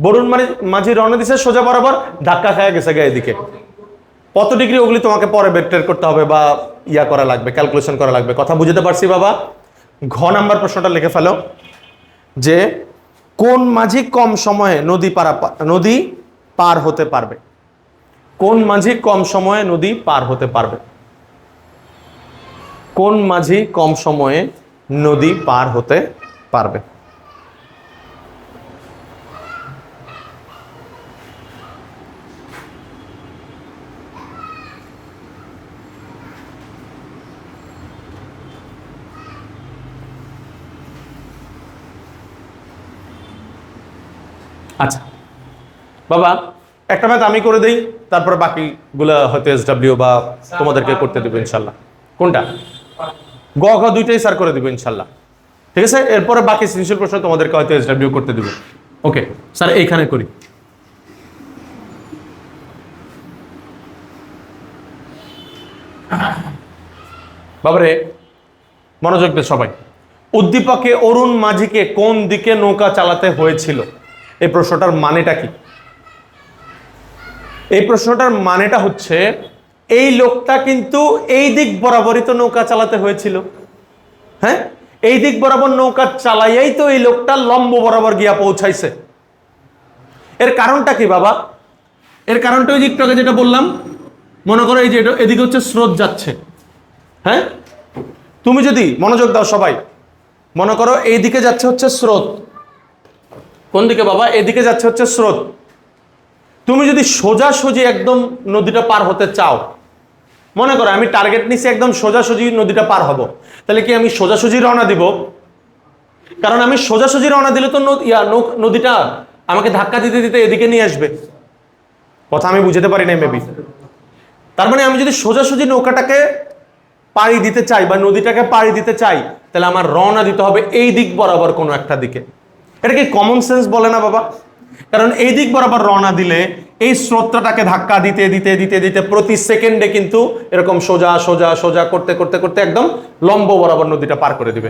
বরুণ মাঝি রওনা দিছে সোজা বরাবর, ধাক্কা খায়া গেছে গা এদিকে। কত ডিগ্রি ওগুলি তোমাকে পরে বের করতে হবে বা ইয়া করা লাগবে, ক্যালকুলেশন করা লাগবে। কথা বুঝতে পারছি বাবা? ঘ নাম্বার প্রশ্নটা লিখে ফেলো যে কোন মাঝি কম সময়ে নদী পার হতে পারবে? কোন মাঝি কম সময়ে নদী পার হতে পারবে? কোন মাঝি কম সময়ে নদী পার হতে পারবে? আচ্ছা বাবা, একটা ম্যাথ আমি করে দেই, তারপর বাকিগুলো হয়তো এসডব্লিউ বা তোমাদেরকে করতে দেবো ইনশাল্লাহ। কোনটা? গ ঘ দুইটাই স্যার করে দিব ইনশাল্লাহ, ঠিক আছে? এরপরে বাকি সৃজনশীল প্রশ্ন তোমাদেরকে হয়তো এসডব্লিউ করতে দিব। ওকে স্যার, এইখানে করি। বাবারে মনোযোগ দে সবাই। উদ্দীপকে অরুণ মাঝিকে কোন দিকে নৌকা চালাতে হয়েছিল? এই প্রশ্নটার মানেটা কি? এই প্রশ্নটার মানেটা হচ্ছে এই লোকটা কিন্তু এই দিক বরাবরই তো নৌকা চালাতে হয়েছিল। হ্যাঁ, এই দিক বরাবর নৌকা চালাইয়াই তো এই লোকটা লম্ব বরাবর গিয়া পৌঁছাইছে। এর কারণটা কি বাবা? এর কারণটা ওই দিকটাকে যেটা বললাম, মনে করো এই যে এদিকে হচ্ছে স্রোত যাচ্ছে। হ্যাঁ, তুমি যদি মনোযোগ দাও সবাই, মনে করো এইদিকে যাচ্ছে হচ্ছে স্রোত। কোন দিকে বাবা? এদিকে যাচ্ছে হচ্ছে স্রোত। তুমি যদি সোজাসুজি একদম নদীটা পার হতে চাও, মনে করো আমি টার্গেট নিছি একদম সোজাসুজি নদীটা পার হব, তাহলে কি আমি সোজাসুজি রওনা দিব? কারণ আমি সোজাসুজি রওনা দিলে তো নদীটা আমাকে ধাক্কা দিতে দিতে এদিকে নিয়ে আসবে। কথা আমি বুঝতে পারি না মেবি। তার মানে আমি যদি সোজাসুজি নৌকাটাকে পাড়ি দিতে চাই বা নদীটাকে পাড়ি দিতে চাই, তাহলে আমার রওনা দিতে হবে এই দিক বরাবর কোনো একটা দিকে। এটা কি কমন সেন্স বলে না বাবা? কারণ এই দিক বরাবর রওনা দিলে এই স্রোতটাকে ধাক্কা দিতে দিতে দিতে দিতে প্রতি সেকেন্ডে কিন্তু এরকম সোজা সোজা সোজা করতে করতে করতে একদম লম্ব বরাবর নদীটা পার করে দিবে,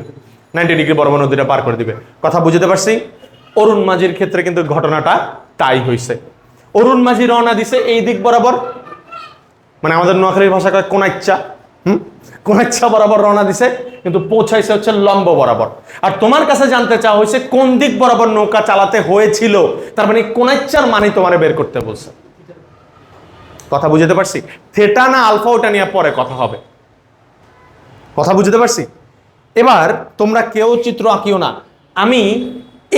90 ডিগ্রি বরাবর নদীটা পার করে দিবে। কথা বুঝতে পারছি? অরুণ মাঝির ক্ষেত্রে কিন্তু ঘটনাটা তাই হয়েছে। অরুণ মাঝি রওনা দিছে এই দিক বরাবর, মানে আমাদের নোয়াখালীর ভাষা কয় কোনাইচ্ছা, কোনাইচ্ছা বরাবর রওনা দিছে, কিন্তু পৌঁছাইছে হচ্ছে লম্ব বরাবর। আর তোমার কাছে জানতে চাওয়া হয়েছে কোন দিক বরাবর নৌকা চালাতে হয়েছিল, তার মানে কোনাইচ্ছার মানে তোমারে বের করতে বলছে। কথা বুঝতে পারছি? থেটা না আলফা ওটা নিয়ে পরে কথা হবে। কথা বুঝতে পারছি? এবার তোমরা কেউ চিত্র আঁকিও না। আমি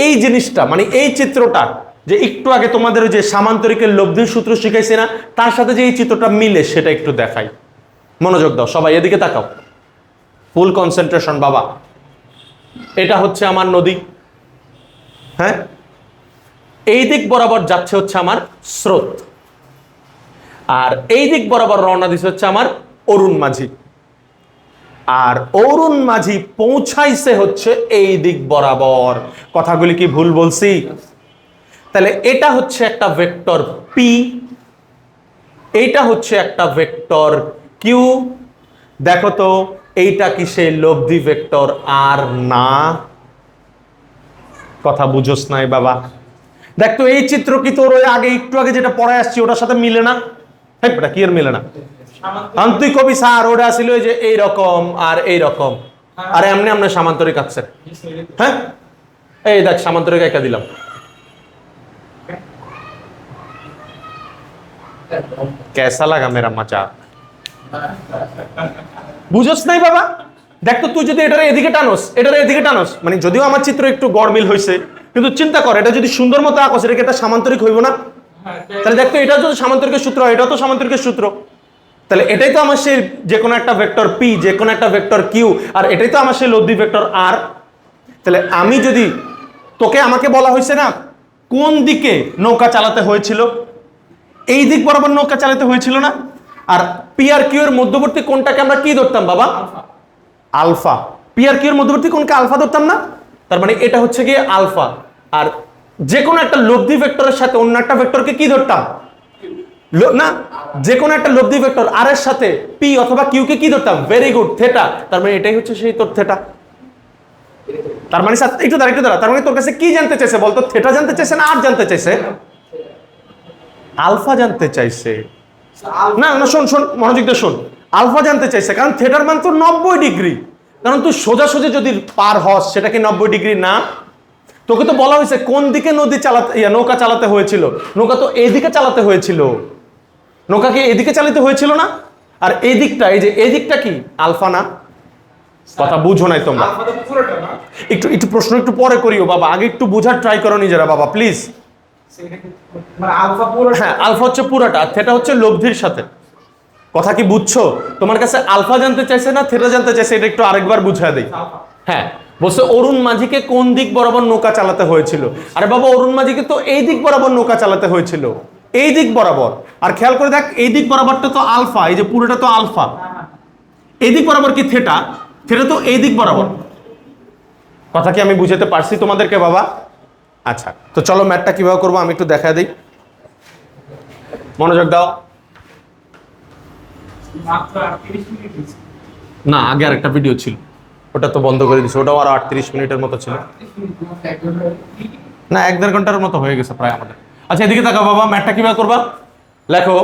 এই জিনিসটা মানে এই চিত্রটা যে একটু আগে তোমাদের যে সামান্তরিকের লব্ধির সূত্র শিখাইছি না, তার সাথে যে এই চিত্রটা মিলে সেটা একটু দেখাই। মনোযোগ দাও সবাই, এদিকে তাকাও, ফুল কনসেন্ট্রেশন বাবা। এটা হচ্ছে আমার নদী। হ্যাঁ, এই দিক বরাবর যাচ্ছে হচ্ছে আমার স্রোত, আর এই দিক বরাবর রওনা দিচ্ছে হচ্ছে আমার অরুণ মাঝি। আর অরুণ মাঝি পৌঁছাইছে হচ্ছে এই দিক বরাবর। কথাগুলি কি ভুল বলছি? তাহলে এটা হচ্ছে একটা ভেক্টর পি, এইটা হচ্ছে একটা ভেক্টর কিউ। দেখো তো এইটা কি সেই লব্ধি ভেক্টর আর না? কথা বুঝোস নাই বাবা? দেখ তো এই চিত্র কি তোর ওই আগে একটু আগে যেটা পড়ায় আসছি ওটার সাথে মিলে না? হ্যাঁ, কি আর মিলে না? তুই কবি স্যার ওটা ছিল যে এইরকম আর এইরকম, আর এমনি আমরা সামান্তরিক আঁকছে। হ্যাঁ, এই দেখ সামান্তরিক একা দিলাম। কেসা লাগা মেরা মজা? বুঝোস নাই বাবা? দেখ তো তুই যদি এটার এদিকে টানোস, এটার এদিকে টানোস, মানে যদিও আমার চিত্র একটু গড়মিল হয়েছে, কিন্তু চিন্তা কর, এটা যদি সুন্দর মতো আঁকো, এটা কি একটা সামান্তরিক হইব না? তাহলে দেখতো এটা যদি সামান্তরিকের সূত্র হয়, এটাও তো সামান্তরিকের সূত্র। তাহলে এটাই তো আমার সেই যে কোনো একটা ভেক্টর পি, যে কোনো একটা ভেক্টর কিউ, আর এটাই তো আমার সেই লব্ধি ভেক্টর আর। তাহলে আমি যদি আমাকে বলা হয়েছে না কোন দিকে নৌকা চালাতে হয়েছিল, এই দিক বরাবর নৌকা চালাতে হয়েছিল না? আর পি আর কিউ এর মধ্যবর্তী কোণটাকে আমরা কি ধরতাম বাবা? আলফা। পি আর কিউ এর মধ্যবর্তী কোণকে আলফা ধরতাম না? তার মানে এটা হচ্ছে গিয়ে আলফা। আর যে কোনো একটা লব্ধি ভেক্টরের সাথে অন্য একটা ভেক্টরকে কি ধরতাম? না, যে কোনো একটা লব্ধি ভেক্টর আর এর সাথে পি অথবা কিউ কে কি ধরতাম? Very good, theta. তার মানে এটাই হচ্ছে সেই তোর থেটা। তার মানে একটু দাঁড়া, তার মানে তোর কাছে কি জানতে চাইছে বলতো? থেটা জানতে চাইছে না আর জানতে চাইছে? আলফা জানতে চাইছে। না না, শোন শোন, মনোযোগ দিয়ে শোন। আলফা জানতে চাইছে কারণ থেটার মান তো 90 ডিগ্রি। কারণ তুই সোজাসুজি যদি পার হস, সেটা কি 90 ডিগ্রি না? তোকে তো বলা হয়েছে কোন দিকে নৌকা চালাতে হয়েছিল। নৌকা তো এইদিকে চালাতে হয়েছিল। নৌকাকে এদিকে চালিত হয়েছিল না? আর এই দিকটা, এই যে এই দিকটা কি আলফা না? কথা বুঝো নাই তোমরা। একটু একটু প্রশ্ন একটু পরে করিও বাবা, আগে একটু বোঝার ট্রাই করো নিজেরা বাবা প্লিজ। হ্যাঁ, আলফা হচ্ছে পুরাটা, আর থেটা হচ্ছে লব্ধির সাথে। কথা কি বুঝছো? তোমার কাছে আলফা জানতে চাইছে না থেটা জানতে চাইছে? এটা একটু আরেকবার বুঝায় দেই। হ্যাঁ, বলছে অরুণ মাঝিকে কোন দিক বরাবর নৌকা চালাতে হয়েছিল। আরে বাবা, অরুণ মাঝিকে তো এই দিক বরাবর নৌকা চালাতে হয়েছিল, এই দিক বরাবর। আর খেয়াল করে দেখ, এই দিক বরাবরটা তো আলফা, এই যে পুরোটা তো আলফা। এই দিক বরাবর কি থেটা? থেটা তো এই দিক বরাবর। কথা কি আমি বুঝাতে পারছি তোমাদেরকে বাবা? আচ্ছা, তো চলো ম্যাথটা কিভাবে করবো আমি একটু দেখা দিই। মনোযোগ দাও। না, আগে আর একটা ভিডিও ছিল, ওটা তো বন্ধ করে দিছে। ওটাও আরো 38 মিনিটের মতো ছিল। না, 1-1.5 ঘন্টার মতো হয়ে গেছে প্রায় আমাদের। আচ্ছা, এদিকে তাকাও বাবা, ম্যাথটা কিভাবে করবা লেখো।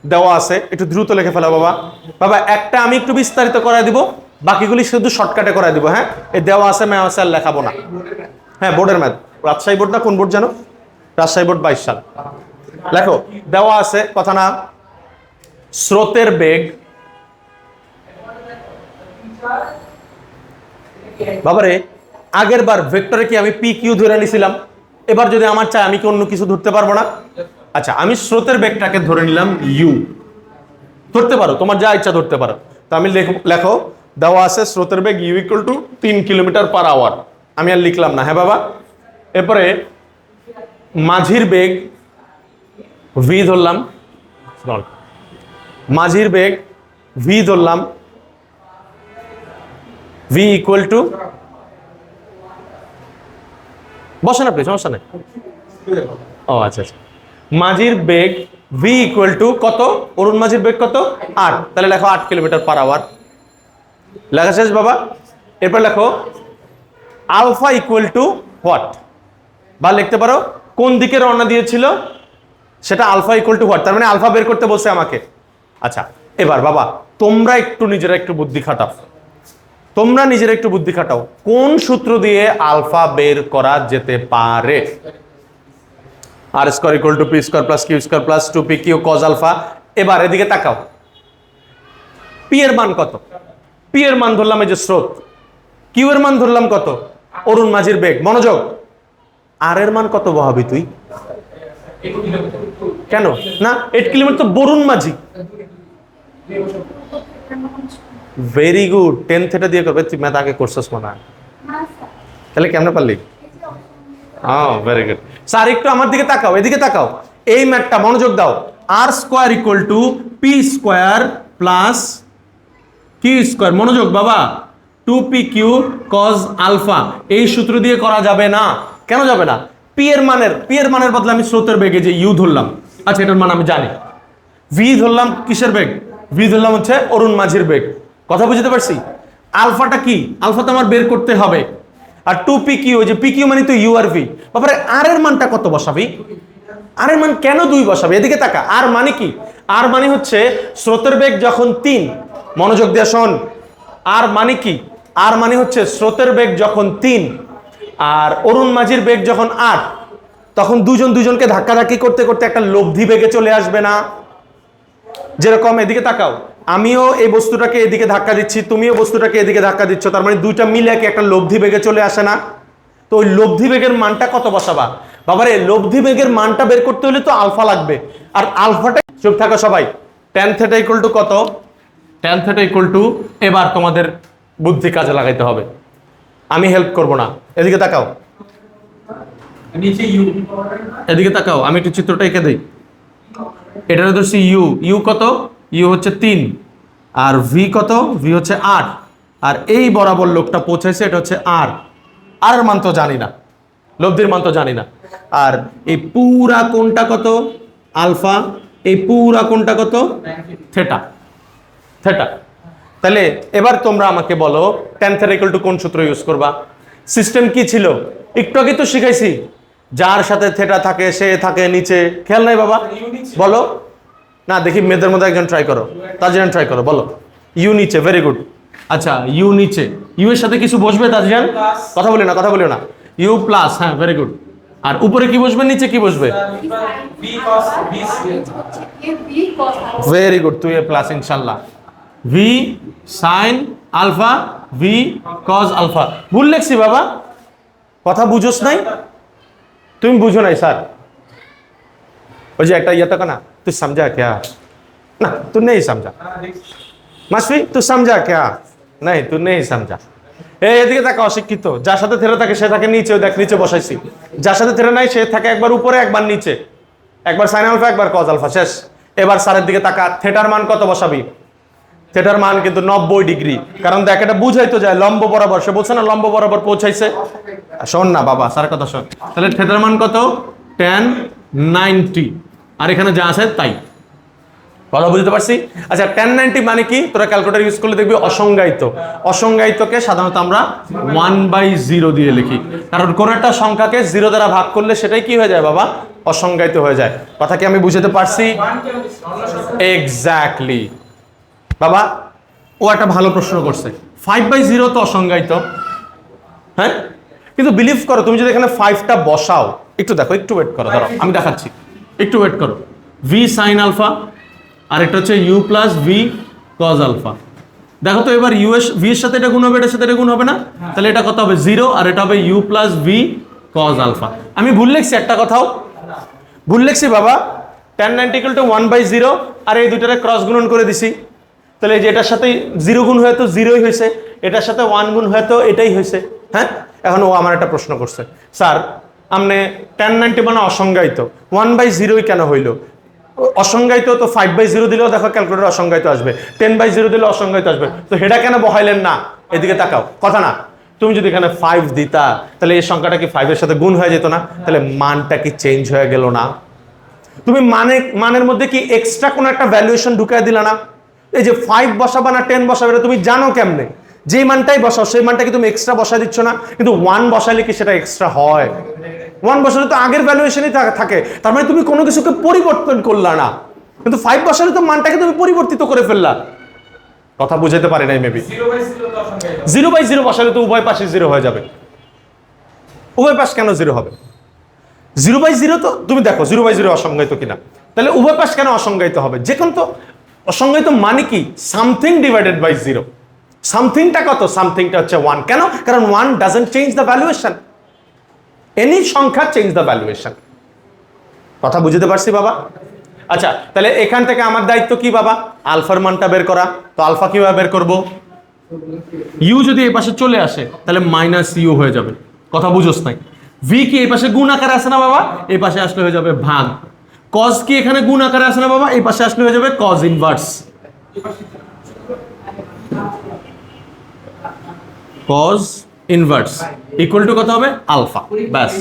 দেওয়া আছে, একটু দ্রুত লিখে ফেলা বাবা। বাবা একটা আমি একটু বিস্তারিত করাই দিব, বাকিগুলি শুধু শর্টকাটে করাই দিব। হ্যাঁ, এই দেওয়া আছে ম্যাথ আছে আর লেখাবো না। হ্যাঁ, বোর্ডের ম্যাথ, রাজশাহী বোর্ড না কোন বোর্ড জানো? রাজশাহী বোর্ড 22 সাল। লেখো, দেওয়া আছে কথা না, স্রোতের বেগ। বাবারে, আগের বার ভেক্টরে কি আমি পি কিউ ধরে নিছিলাম? এবার যদি আমার চাই আমি কি অন্য কিছু ধরতে পারবো না? আচ্ছা, আমি স্রোতের বেগটাকে ধরে নিলাম ইউ। ধরতে পারো, তোমার যা ইচ্ছা ধরতে পারো। তো আমি লেখো, দেওয়া আছে স্রোতের বেগ U equal to 3 kilometre per hour. আমি আর লিখলাম না। হ্যাঁ বাবা, এরপরে মাঝির বেগ ভি ধরলাম। মাঝির বেগ ভি ধরলাম, ভি ইকুয়াল টু, বসেন আপনি, সমস্যা নেই। ও আচ্ছা আচ্ছা, মাঝির বেগ ভি ইকুয়াল টু কত? অরুণ মাঝির বেগ কত? 8। তাহলে লেখো 8 কিলোমিটার পার আওয়ার। লেখা শেষ বাবা। এরপর লেখো আলফা ইকুয়াল টু হোয়াট, বা লিখতে পারো কোন দিকে রওনা দিয়েছিল সেটা আলফা ইকুয়াল টু হোয়াট। তার মানে আলফা বের করতে বলছে আমাকে। আচ্ছা, এবার বাবা তোমরা নিজেরা একটু বুদ্ধি খাটাও। কোন সূত্র দিয়ে আলফা বের করা যেতে পারে? R square equal to P square plus Q square plus 2p Q cos alpha. এবার এদিকে তাকাও, পি এর মান কত? পি এর মান ধরলাম এই যে স্রোত, কিউ এর মান ধরলাম কত? অরুণ মাঝির বেগ। মনোযোগ, আর এর মান কত বহাবি তুই? কেন না, 8 কিলোমিটার তো বরুণ মাঝি। ভেরি গুড, 10 থেটা দিয়ে করবে। তুই ম্যাথ আগে করছিস মনে হয়, তাহলে কেমনে পারলি? Very good. স্যার একটু আমার দিকে তাকাও, এদিকে তাকাও। এই ম্যাথটা মনোযোগ দাও। R square equal to P square plus Q square. মনোযোগ বাবা, 2p কিউ কজ আলফা। এই সূত্র দিয়ে করা যাবে না। কেন যাবে না? পি এর মানের বদলে আমি স্রোতের বেগে যে ইউ ধরলাম, আচ্ছা এটার মান আমি জানি। ভি ধরলাম কিসের বেগ? ভি ধরলাম হচ্ছে অরুণ মাঝির বেগ। কথা বুঝতে পারছি? আলফাটা কি? আলফা তো আমার বের করতে হবে। আর 2p কিউ, ওই যে পি কিউ মানে তো ইউ আর ভি। বাবারে, আর এর মানটা কত বসাবি? আর এর মান কেন 2 বসাবি? এদিকে তাকা। আর মানে কি? আর মানে হচ্ছে স্রোতের বেগ যখন 3, মনোযোগ দিয়ে শোন। আর মানে কি? আর মানে হচ্ছে স্রোতের বেগ যখন 3 আর অরুণ মাঝির বেগ যখন 8, তখন দুজনকে ধাক্কাধাক্কি করতে করতে একটা লব্ধি বেগে চলে আসবে না? যেরকম এদিকে তাকাও, আমিও এই বস্তুটাকে এদিকে ধাক্কা দিচ্ছি, তুমিও বস্তুটাকে এদিকে ধাক্কা দিচ্ছ, তার মানে দুইটা মিলে কি একটা লব্ধি বেগে চলে আসে না? তো ওই লব্ধি বেগের মানটা কত বসাবা? বাবারে লব্ধি বেগের মানটা বের করতে হলে তো আলফা লাগবে, আর আলফাটা, চুপ থাকো সবাই, tan θ ইকুয়াল টু কত? tan θ ইকুয়াল টু, এবার তোমাদের বুদ্ধি কাজে লাগাইতে হবে, আমি হেল্প করব না। এদিকে তাকাও, নিচে ইউ, এদিকে তাকাও, আমি একটু চিত্রটা এঁকে দিই। এটার ধরছি ইউ, ইউ কত? ইউ হচ্ছে 3, আর ভি কত? ভি হচ্ছে 8, আর এই বরাবর লোকটা পৌঁছাইছে এটা হচ্ছে আর এর মান তো জানি না, লব্ধির মান তো জানি না। আর এই পুরা কোণটা কত? আলফা। এই পুরা কোণটা কত? থেটা। থেটা। তাহলে এবার তোমরা আমাকে বলো tan θ ইকুয়াল টু কোন সূত্র ইউজ করবা? সিস্টেম কি ছিল একটু আগে তো শিখাইছি, যার সাথে থেটা থাকে সে থাকে নিচে, খেয়াল নাই বাবা? বলো না, দেখি মেয়েদের মধ্যে একজন ট্রাই করো, তাজিয়ান ট্রাই করো, বলো ইউ নিচে, ভেরি গুড। আচ্ছা ইউ নিচে, ইউ এর সাথে কিছু বসবে তাজিয়ান? কথা বলি না, কথা বলিও না। ইউ প্লাস, হ্যাঁ ভেরি গুড। আর উপরে কি বসবে, নিচে কি বসবে? B cos B, very good, তুই এ প্লাস ইনশাল্লাহ। V sine alpha, V cos alpha. ভুল লেখছি বাবা, কথা বুঝোস নাই, তুমি বুঝো নাই স্যার। ওই যে একটা ইয়ে তো না, তুই সমঝা ক্যা? না তুই নেই সমঝা, মাসফি তুই সমঝা ক্যা? নাই তুই নেই সমঝা। এই এদিকে তাকে অশিক্ষিত, যার সাথে থেরা থাকে সে থাকে নিচে, দেখ নিচে বসাইছি। যার সাথে থেরা নাই সে থাকে একবার উপরে একবার নিচে, একবার সাইন আলফা একবার কজ আলফা, শেষ। এবার স্যারের দিকে তাকা, থেটার মান কত বসাবি? থেটার মান কিন্তু 90 ডিগ্রি, কারণ দেখ এটা বুঝাই তো যায় লম্ব বরাবর, সে বলছে না লম্ব বরাবর পৌঁছাইছে। শোন না বাবা, স্যারের কথা শোন। তাহলে থেটার মান কত? tan 90, আর এখানে যা আছে তাই। কথা বুঝতে পারছি? আচ্ছা tan 90 মানে কি? তোরা ক্যালকুলেটর ইউজ করলে দেখবি অসংজ্ঞায়িত। অসংজ্ঞায়িতকে সাধারণত আমরা 1/0 দিয়ে লিখি, কারণ কোন একটা সংখ্যাকে 0 দ্বারা ভাগ করলে সেটাই কি হয়ে যায় বাবা? অসংজ্ঞায়িত হয়ে যায়। কথা কি আমি বুঝাতে পারছি? এক্স্যাক্টলি বাবা, ও একটা ভালো প্রশ্ন করছে। 5/0 তো অসংজ্ঞায়িত, হ্যাঁ, কিন্তু বিলিভ করো তুমি যদি এখানে 5টা বসাও, একটু দেখো, একটু ওয়েট করো, ধরো আমি দেখাচ্ছি, একটু ওয়েট করো। ভি সাইন আলফা, আর এটা হচ্ছে U plus V cos alpha. দেখো তো এবার ইউ এর ভি এর সাথে এটা গুণ হবে, এটার সাথে এটা গুণ হবে না? তাহলে এটা কত হবে? 0, আর এটা হবে U plus V cos alpha. আমি ভুল লিখছি একটা কথাও? ভুল লিখছি বাবা? tan 90 ইকুয়াল টু 1/0, আর এই দুইটারে ক্রস গুণন করে দিছি। তাহলে এই যে এটার সাথে 0 গুণ হয়ে তো 0ই হয়েছে, এটার সাথে 1 গুণ হয়ে তো এটাই হয়েছে, হ্যাঁ। এখন ও আমার একটা প্রশ্ন করছে, স্যার আপনি tan 90 মানে অসংজ্ঞায়িত, 1/0 কেন হইলো? অসংজ্ঞায়িত তো 5/0 দিলেও দেখো ক্যালকুলেটর অসংজ্ঞায়িত আসবে, 10/0 দিলে অসংজ্ঞায়িত আসবে, তো সেটা কেন বহাইলেন না? এদিকে তাকাও, কথা না। তুমি যদি এখানে 5 দিতা তাহলে এই সংখ্যাটা কি 5 এর সাথে গুণ হয়ে যেত না? তাহলে মানটা কি চেঞ্জ হয়ে গেল না? তুমি মানের মধ্যে কি এক্সট্রা কোনো একটা ভ্যালুয়েশন ঢুকায় দিলা না? এই যে 5 বসাবা না 10 বসাবে এটা তুমি জানো কেমনে? যে মানটাই বসাও সেই মানটা কি তুমি এক্সট্রা বসায় দিচ্ছ না? কিন্তু 1 বসাইলে কি সেটা এক্সট্রা হয়? 1 বসালে তো আগের ভ্যালুয়েশনই থাকে, তার মানে তুমি কোনো কিছুকে পরিবর্তন করলা না। কিন্তু 5 বসালে তো মানটাকে তুমি পরিবর্তিত করে ফেললা। কথা বুঝাতে পারি নাই মেবি। 0/0 বসালে তো উভয় পাশে 0 হয়ে যাবে। উভয় পাশ কেন 0 হবে? 0/0 তো তুমি দেখো 0/0 অসংজ্ঞায়িত কিনা, তাহলে উভয় পাশ কেন অসংজ্ঞায়িত হবে? যে কোন তো অসংজ্ঞায়িত মানে কি? Something divided by 0। সামথিংটা কত? সামথিংটা হচ্ছে 1। কেন? কারণ 1 doesn't change the valuation, any সংখ্যা চেঞ্জ দ্য ভ্যালুয়েশন। কথা বুঝতে পারছি বাবা? আচ্ছা তাহলে এখান থেকে আমার দায়িত্ব কি বাবা? আলফার মানটা বের করা। তো আলফা কিভাবে বের করব? ইউ যদি এই পাশে চলে আসে তাহলে মাইনাস ইউ হয়ে যাবে। কথা বুঝোস নাই? ভি কি এই পাশে গুণ আকারে আসে না বাবা? এই পাশে আসলে হয়ে যাবে ভাগ। কজ কি এখানে গুণ আকারে আসে না বাবা? এই পাশে আসলে হয়ে যাবে cos inverse. Cos inverse equal to কত হবে? আলফা। ব্যাস,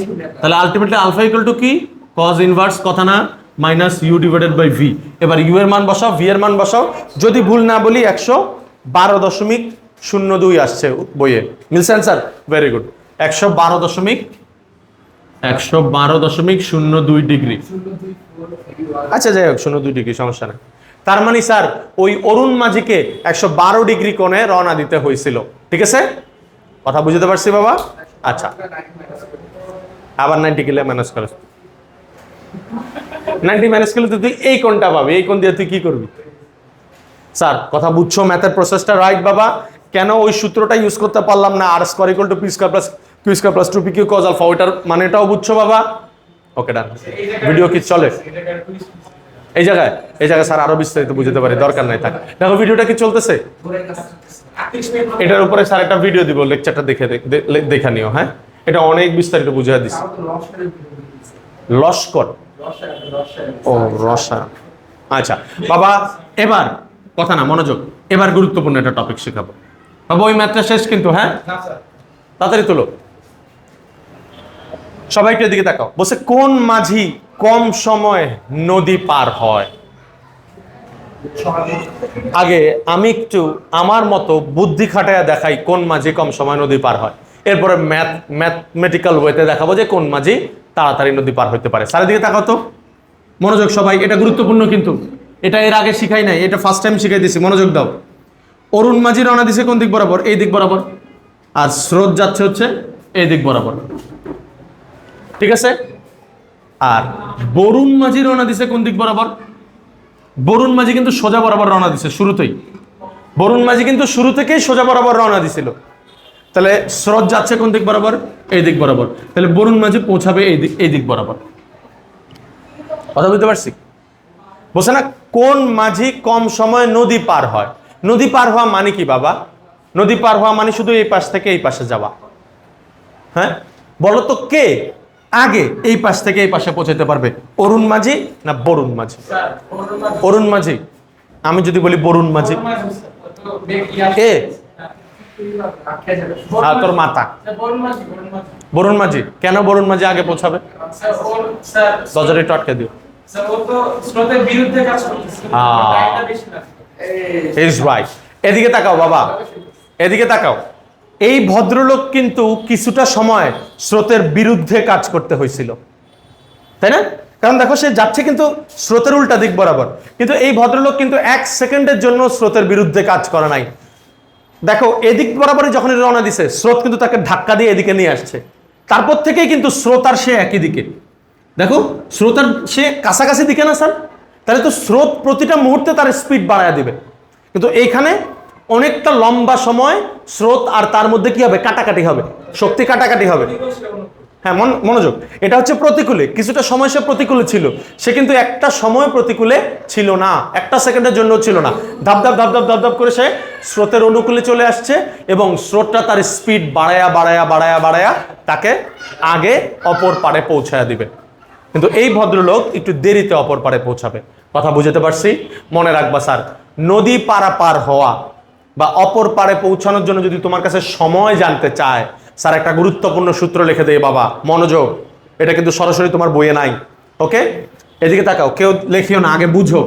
তাহলে আলটিমেটলি আলফা ইকুয়াল টু কি? কজ ইনভার্স, কথা না? Minus U divided by V. এবার ইউ এর মান বসাও, ভি এর মান বসাও। যদি ভুল না বলি 112.02 আসছে বইয়ে। মিলছে অ্যান্সার? Very good. 112.02 ডিগ্রি। আচ্ছা যাই হোক, 02 ডিগ্রি সমস্যা নেই। তার মানে স্যার ওই অরুণ মাঝিকে 112 ডিগ্রি কোণে রওনা দিতে হয়েছিল, ঠিক আছে? কথা বুঝতে পারছি বাবা? আচ্ছা আবার 90 কিলো মাইনাস করে, 90 মাইনাস করলে তুই এই কোণটা পাবি, এই কোণ দিয়ে তুই কি করবি? স্যার কথা বুঝছো? ম্যাথের প্রসেসটা রাইট বাবা। কেন ওই সূত্রটা ইউজ করতে পারলাম না? R square equal to P square plus Q square plus 2pq cos alpha, ওইটার মানেটাও বুঝছো বাবা? ওকে ডান। ভিডিও কি চলে? এই জায়গায় স্যার আরো বিস্তারিত বুঝতে পারি, দরকার নাই থাক। দেখো ভিডিওটা কি চলতেছে, এটার উপরে স্যার একটা ভিডিও দিব, লেকচারটা দেখে নিও। হ্যাঁ, এটা অনেক বিস্তারিত বুঝিয়ে দিছি। লস্কর, ও রসায়ন। আচ্ছা বাবা, এবার কথা না, মনোযোগ, এবার গুরুত্বপূর্ণ একটা টপিক শেখাবো বাবা। ওই ম্যাথটা শেষ কিন্তু, হ্যাঁ তাড়াতাড়ি তোলো। সবাইকে এদিকে তাকাও। বলছে কোন মাঝি কম সময় নদী পার হয়? আগে আমি একটু আমার মতো বুদ্ধি খাটায়া দেখাই কোন মাঝি কম সময় নদী পার হয়, এরপরে ম্যাথমেটিক্যাল ওয়েতে দেখাবো যে কোন মাঝি তাড়াতাড়ি নদী পার হতে পারে। স্যারের দিকে তাকাও তো, মনোযোগ সবাই, এটা গুরুত্বপূর্ণ কিন্তু, এটা এর আগে শিখাই নাই, এটা ফার্স্ট টাইম শিখাই দিছি, মনোযোগ দাও। অরুণ মাঝি রওনা দিছে কোন দিক বরাবর? এই দিক বরাবর। আর স্রোত যাচ্ছে হচ্ছে এই দিক বরাবর, ঠিক আছে? আর বরুণ মাঝি রওনা দিছে কোন দিক বরাবর? বরুণ মাঝি কিন্তু সোজা বরাবর রওনা দিছে শুরুতেই, বরুণ মাঝি কিন্তু শুরু থেকেই সোজা বরাবর রওনা দিছিল। তাহলে স্রোত যাচ্ছে কোন দিক বরাবর? এই দিক বরাবর। তাহলে বরুণ মাঝি পৌঁছাবে এই দিক বরাবর। কথা বুঝতে পারছি? বলছে না কোন মাঝি কম সময় নদী পার হয়? নদী পার হওয়া মানে কি বাবা? নদী পার হওয়া মানে শুধু এই পাশ থেকে এই পাশে যাওয়া। হ্যাঁ বলো তো, কে আগে এই পাশ থেকে এই পাশে পৌঁছাতে পারবে, অরুণ মাঝি না বরুণ মাঝি? অরুণ মাঝি। আমি যদি বলি বরুণ মাঝি, এ তোর মাতা বরুণ মাঝি। কেন বরুণ মাঝি আগে পৌঁছাবে? দরজাটা একটু আটকে দিও। এদিকে তাকাও বাবা, এদিকে তাকাও। এই ভদ্রলোক কিন্তু কিছুটা সময় স্রোতের বিরুদ্ধে কাজ করতে হয়েছিল, তাই না? কারণ দেখো সে যাচ্ছে কিন্তু স্রোতের উল্টা দিক বরাবর, কিন্তু এই ভদ্রলোক কিন্তু 1 সেকেন্ডের জন্য স্রোতের বিরুদ্ধে কাজ করে নাই। দেখো এদিক বরাবরই যখন রওনা দিছে, স্রোত কিন্তু তাকে ধাক্কা দিয়ে এদিকে নিয়ে আসছে। তারপর থেকেই কিন্তু স্রোত আর সে একই দিকে। দেখো স্রোত আর সে কাছাকাছি দিকে না স্যার? তাহলে তো স্রোত প্রতিটা মুহূর্তে তার স্পিড বাড়ায় দিবে, কিন্তু এইখানে অনেকটা লম্বা সময় স্রোত আর তার মধ্যে কি হবে? কাটাকাটি হবে, শক্তি কাটাকাটি হবে। হ্যাঁ মনোযোগ, এটা হচ্ছে প্রতিকূলে, কিছুটা সময় সে প্রতিকূলে ছিল, সে কিন্তু একটা সময় প্রতিকূলে ছিল না, একটা সেকেন্ডের জন্য ছিল না। ধাপ ধাপ ধাপ ধাপ ধাপ ধাপ করে সে স্রোতের অনুকূলে চলে আসছে, এবং স্রোতটা তার স্পিড বাড়ায়া বাড়ায়া বাড়ায়া বাড়ায়া তাকে আগে অপর পারে পৌঁছায়া দিবে। কিন্তু এই ভদ্রলোক একটু দেরিতে অপর পারে পৌঁছাবে। কথা বুঝতে পারছি? মনে রাখবা স্যার, নদী পারাপার হওয়া বা অপর পারে পৌঁছানোর জন্য যদি তোমার কাছে সময় জানতে চায়, স্যার একটা গুরুত্বপূর্ণ সূত্র লিখে দেয় বাবা, মনোযোগ, এটা কিন্তু সরাসরি তোমার বইয়ে নাই। ওকে, এদিকে তাকাও, কেউ লেখিও না, আগে বুঝো।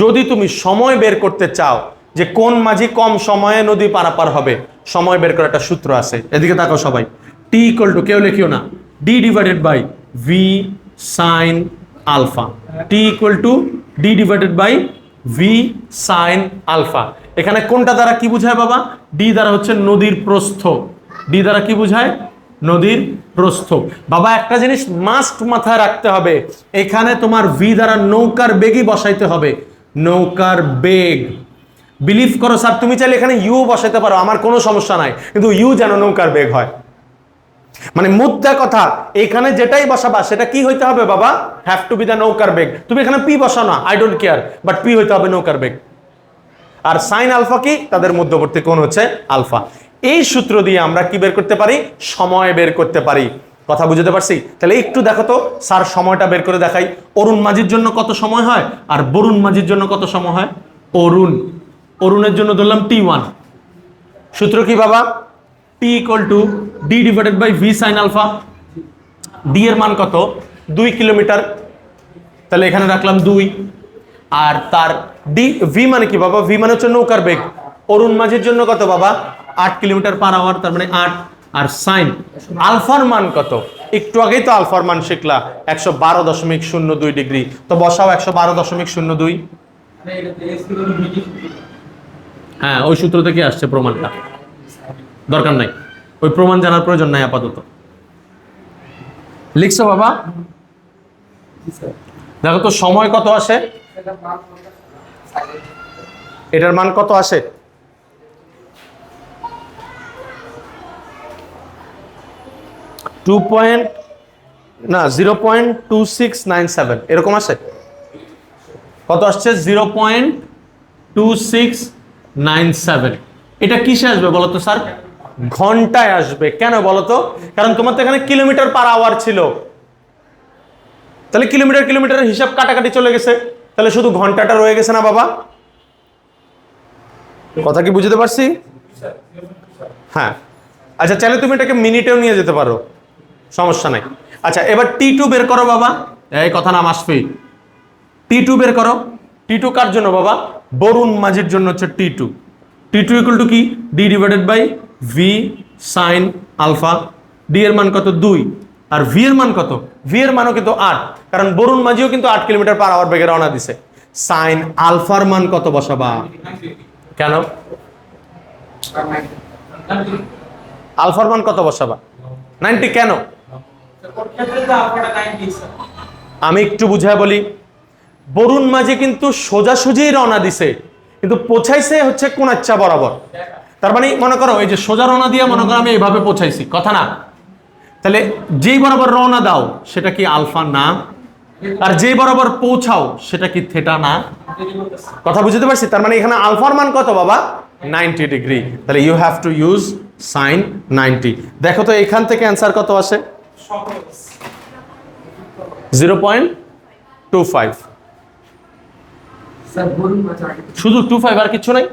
যদি তুমি সময় বের করতে চাও যে কোন মাঝি কম সময়ে নদী পারাপার হবে, সময় বের করার একটা সূত্র আছে। এদিকে তাকাও সবাই, টি ইকুয়াল টু, কেউ লেখিও না, D divided by V sine alpha. T equal to D divided by V sine alpha. এখানে কোনটা দ্বারা কি বুঝায় বাবা? ডি দ্বারা হচ্ছে নদীর প্রস্থ। ডি দ্বারা কি বুঝায়? নদীর প্রস্থ। বাবা একটা জিনিস মাস্ট মাথায় রাখতে হবে, এখানে তোমার ভি দ্বারা নৌকার বেগই বসাইতে হবে, নৌকার বেগ। বিলিভ করো স্যার, তুমি চাইলে এখানে ইউ বসাইতে পারো, আমার কোনো সমস্যা নাই, কিন্তু ইউ যেন নৌকার বেগ হয়। মানে মুদ্রা কথা, এখানে যেটাই বসাবা সেটা কি হইতে হবে বাবা? হ্যাভ টু বি দ্য নৌকার বেগ। তুমি এখানে পি বসাও না, I don't care, but P হইতে হবে নৌকার বেগ। আর সাইন আলফা কি? তাদের মধ্যবর্তী কোণ হচ্ছে আলফা। এই সূত্র দিয়ে আমরা কি বের করতে পারি? সময় বের করতে পারি। কথা বুঝতে পারছি? তাহলে একটু দেখো তো স্যার, সময়টা বের করে দেখাই। অরুণ মাঝির জন্য কত সময় হয় আর বরুণ মাঝির জন্য কত সময় হয়? অরুণের জন্য ধরলাম T1। সূত্র কি বাবা? T equal to D divided by V sine alpha. D এর মান কত? 2 কিলোমিটার, তাহলে এখানে রাখলাম 2। আর তার ডি ভি মানে কি বাবা? ভি মানে হচ্ছে নৌকার বেগ। অরুণ মাঝির জন্য কত বাবা? 8 কিলোমিটার পার আওয়ার, তার মানে 8। আর সাইন আলফার মান কত? একটু আগেই তো আলফার মান শিখলা, 112.02 ডিগ্রি। তো বসাও 112.02। হ্যাঁ, ওই সূত্র থেকে আসছে প্রমাণটা, দরকার নাই, ওই প্রমাণ জানার প্রয়োজন নাই আপাতত। লিখছো বাবা? দেখো তো সময় কত আসে, এটার মান কত আসে? 0.2697 এরকম আসে। কত আসছে? 0.2697। এটা কিসে আসবে বলতো স্যার? ঘন্টায় আসবে। কেন বলতো? কারণ তোমার তো এখানে কিলোমিটার পার আওয়ার ছিল, তাহলে কিলোমিটার কিলোমিটারের হিসাব কাটাকাটি চলে গেছে, তাহলে শুধু ঘন্টাটা রয়ে গেছে না বাবা? কথা কি বুঝতে পারছি? হ্যাঁ। আচ্ছা, চাইলে তুমি এটাকে মিনিটেও নিয়ে যেতে পারো, সমস্যা নাই। আচ্ছা, এবার T2 বের করো বাবা। এই কথা নাম আসবে। T2 বের করো। T2 কার জন্য বাবা? বরুণ মাঝির জন্য হচ্ছে T2। T2 ইকুয়াল টু কি? D divided by V sine alpha. D এর মান কত? 2। আর V এর মান কত? V এর মানও কিন্তু 8, কারণ বরুণ মাঝিও কিন্তু 8 কিলোমিটার পার আওয়ার বেগে রওনা দিছে। সাইন আলফার মান কত বসাবা? কেন? আলফার মান কত বসাবা? 90। কেন? আমি একটু বুঝায় বলি। বরুণ মাঝি কিন্তু সোজাসুজি রওনা দিছে, কিন্তু পৌঁছাইছে হচ্ছে কোনাচ্চা বরাবর। তার মানে মনে করো এই যে সোজা রওনা দিয়ে মনে করো আমি এইভাবে পৌঁছাইছি, কথা না? তাহলে যেই বরাবর রওনা দাও সেটা কি আলফা না? আর যেই বরাবর পৌঁছাও সেটা কি থেটা না? কথা বুঝতে পারছি? তার মানে এখানে আলফার মান কত বাবা? 90 ডিগ্রি। তাহলে you have to use sine 90। দেখো তো এখান থেকে অ্যান্সার কত আসে? 0.25। শুধু 25 আর কিছু নাই?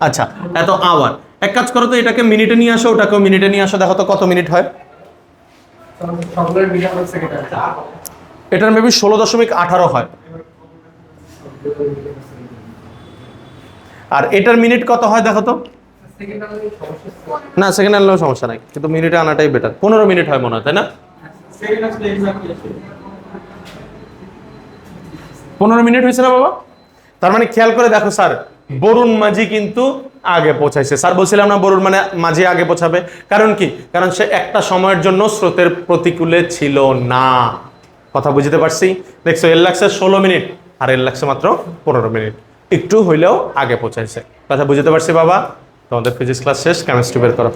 আচ্ছা, এত আওয়ার। এক কাজ করো তো, এটাকে মিনিটে নিয়ে আসো, ওটাকেও মিনিটে নিয়ে আসো। দেখো তো কত মিনিট হয়। এটার মেবি 16.18 হয়। আর এটার মিনিট কত হয় দেখো তো। না, সেকেন্ড আনলেও সমস্যা নাই, কিন্তু মিনিটে আনাটাই বেটার। 15 মিনিট হয় মনে হয়, তাই না? 15 মিনিট হয়েছে না বাবা? তার মানে খেয়াল করে দেখো স্যার, বরুণ মাঝি কিন্তু আগে পৌঁছাইছে। স্যার বলছিলাম না বরুণ মানে মাঝি আগে পৌঁছাবে? কারণ কি? কারণ সে একটা সময়ের জন্য স্রোতের প্রতিকূলে ছিল না। কথা বুঝতে পারছি? দেখছো, এর লাগছে 16 মিনিট আর এর লাগছে মাত্র 15 মিনিট, একটু হইলেও আগে পৌঁছাইছে। কথা বুঝতে পারছি বাবা? তোমাদের ফিজিক্স ক্লাস শেষ, কেমিস্ট্রি বের করো।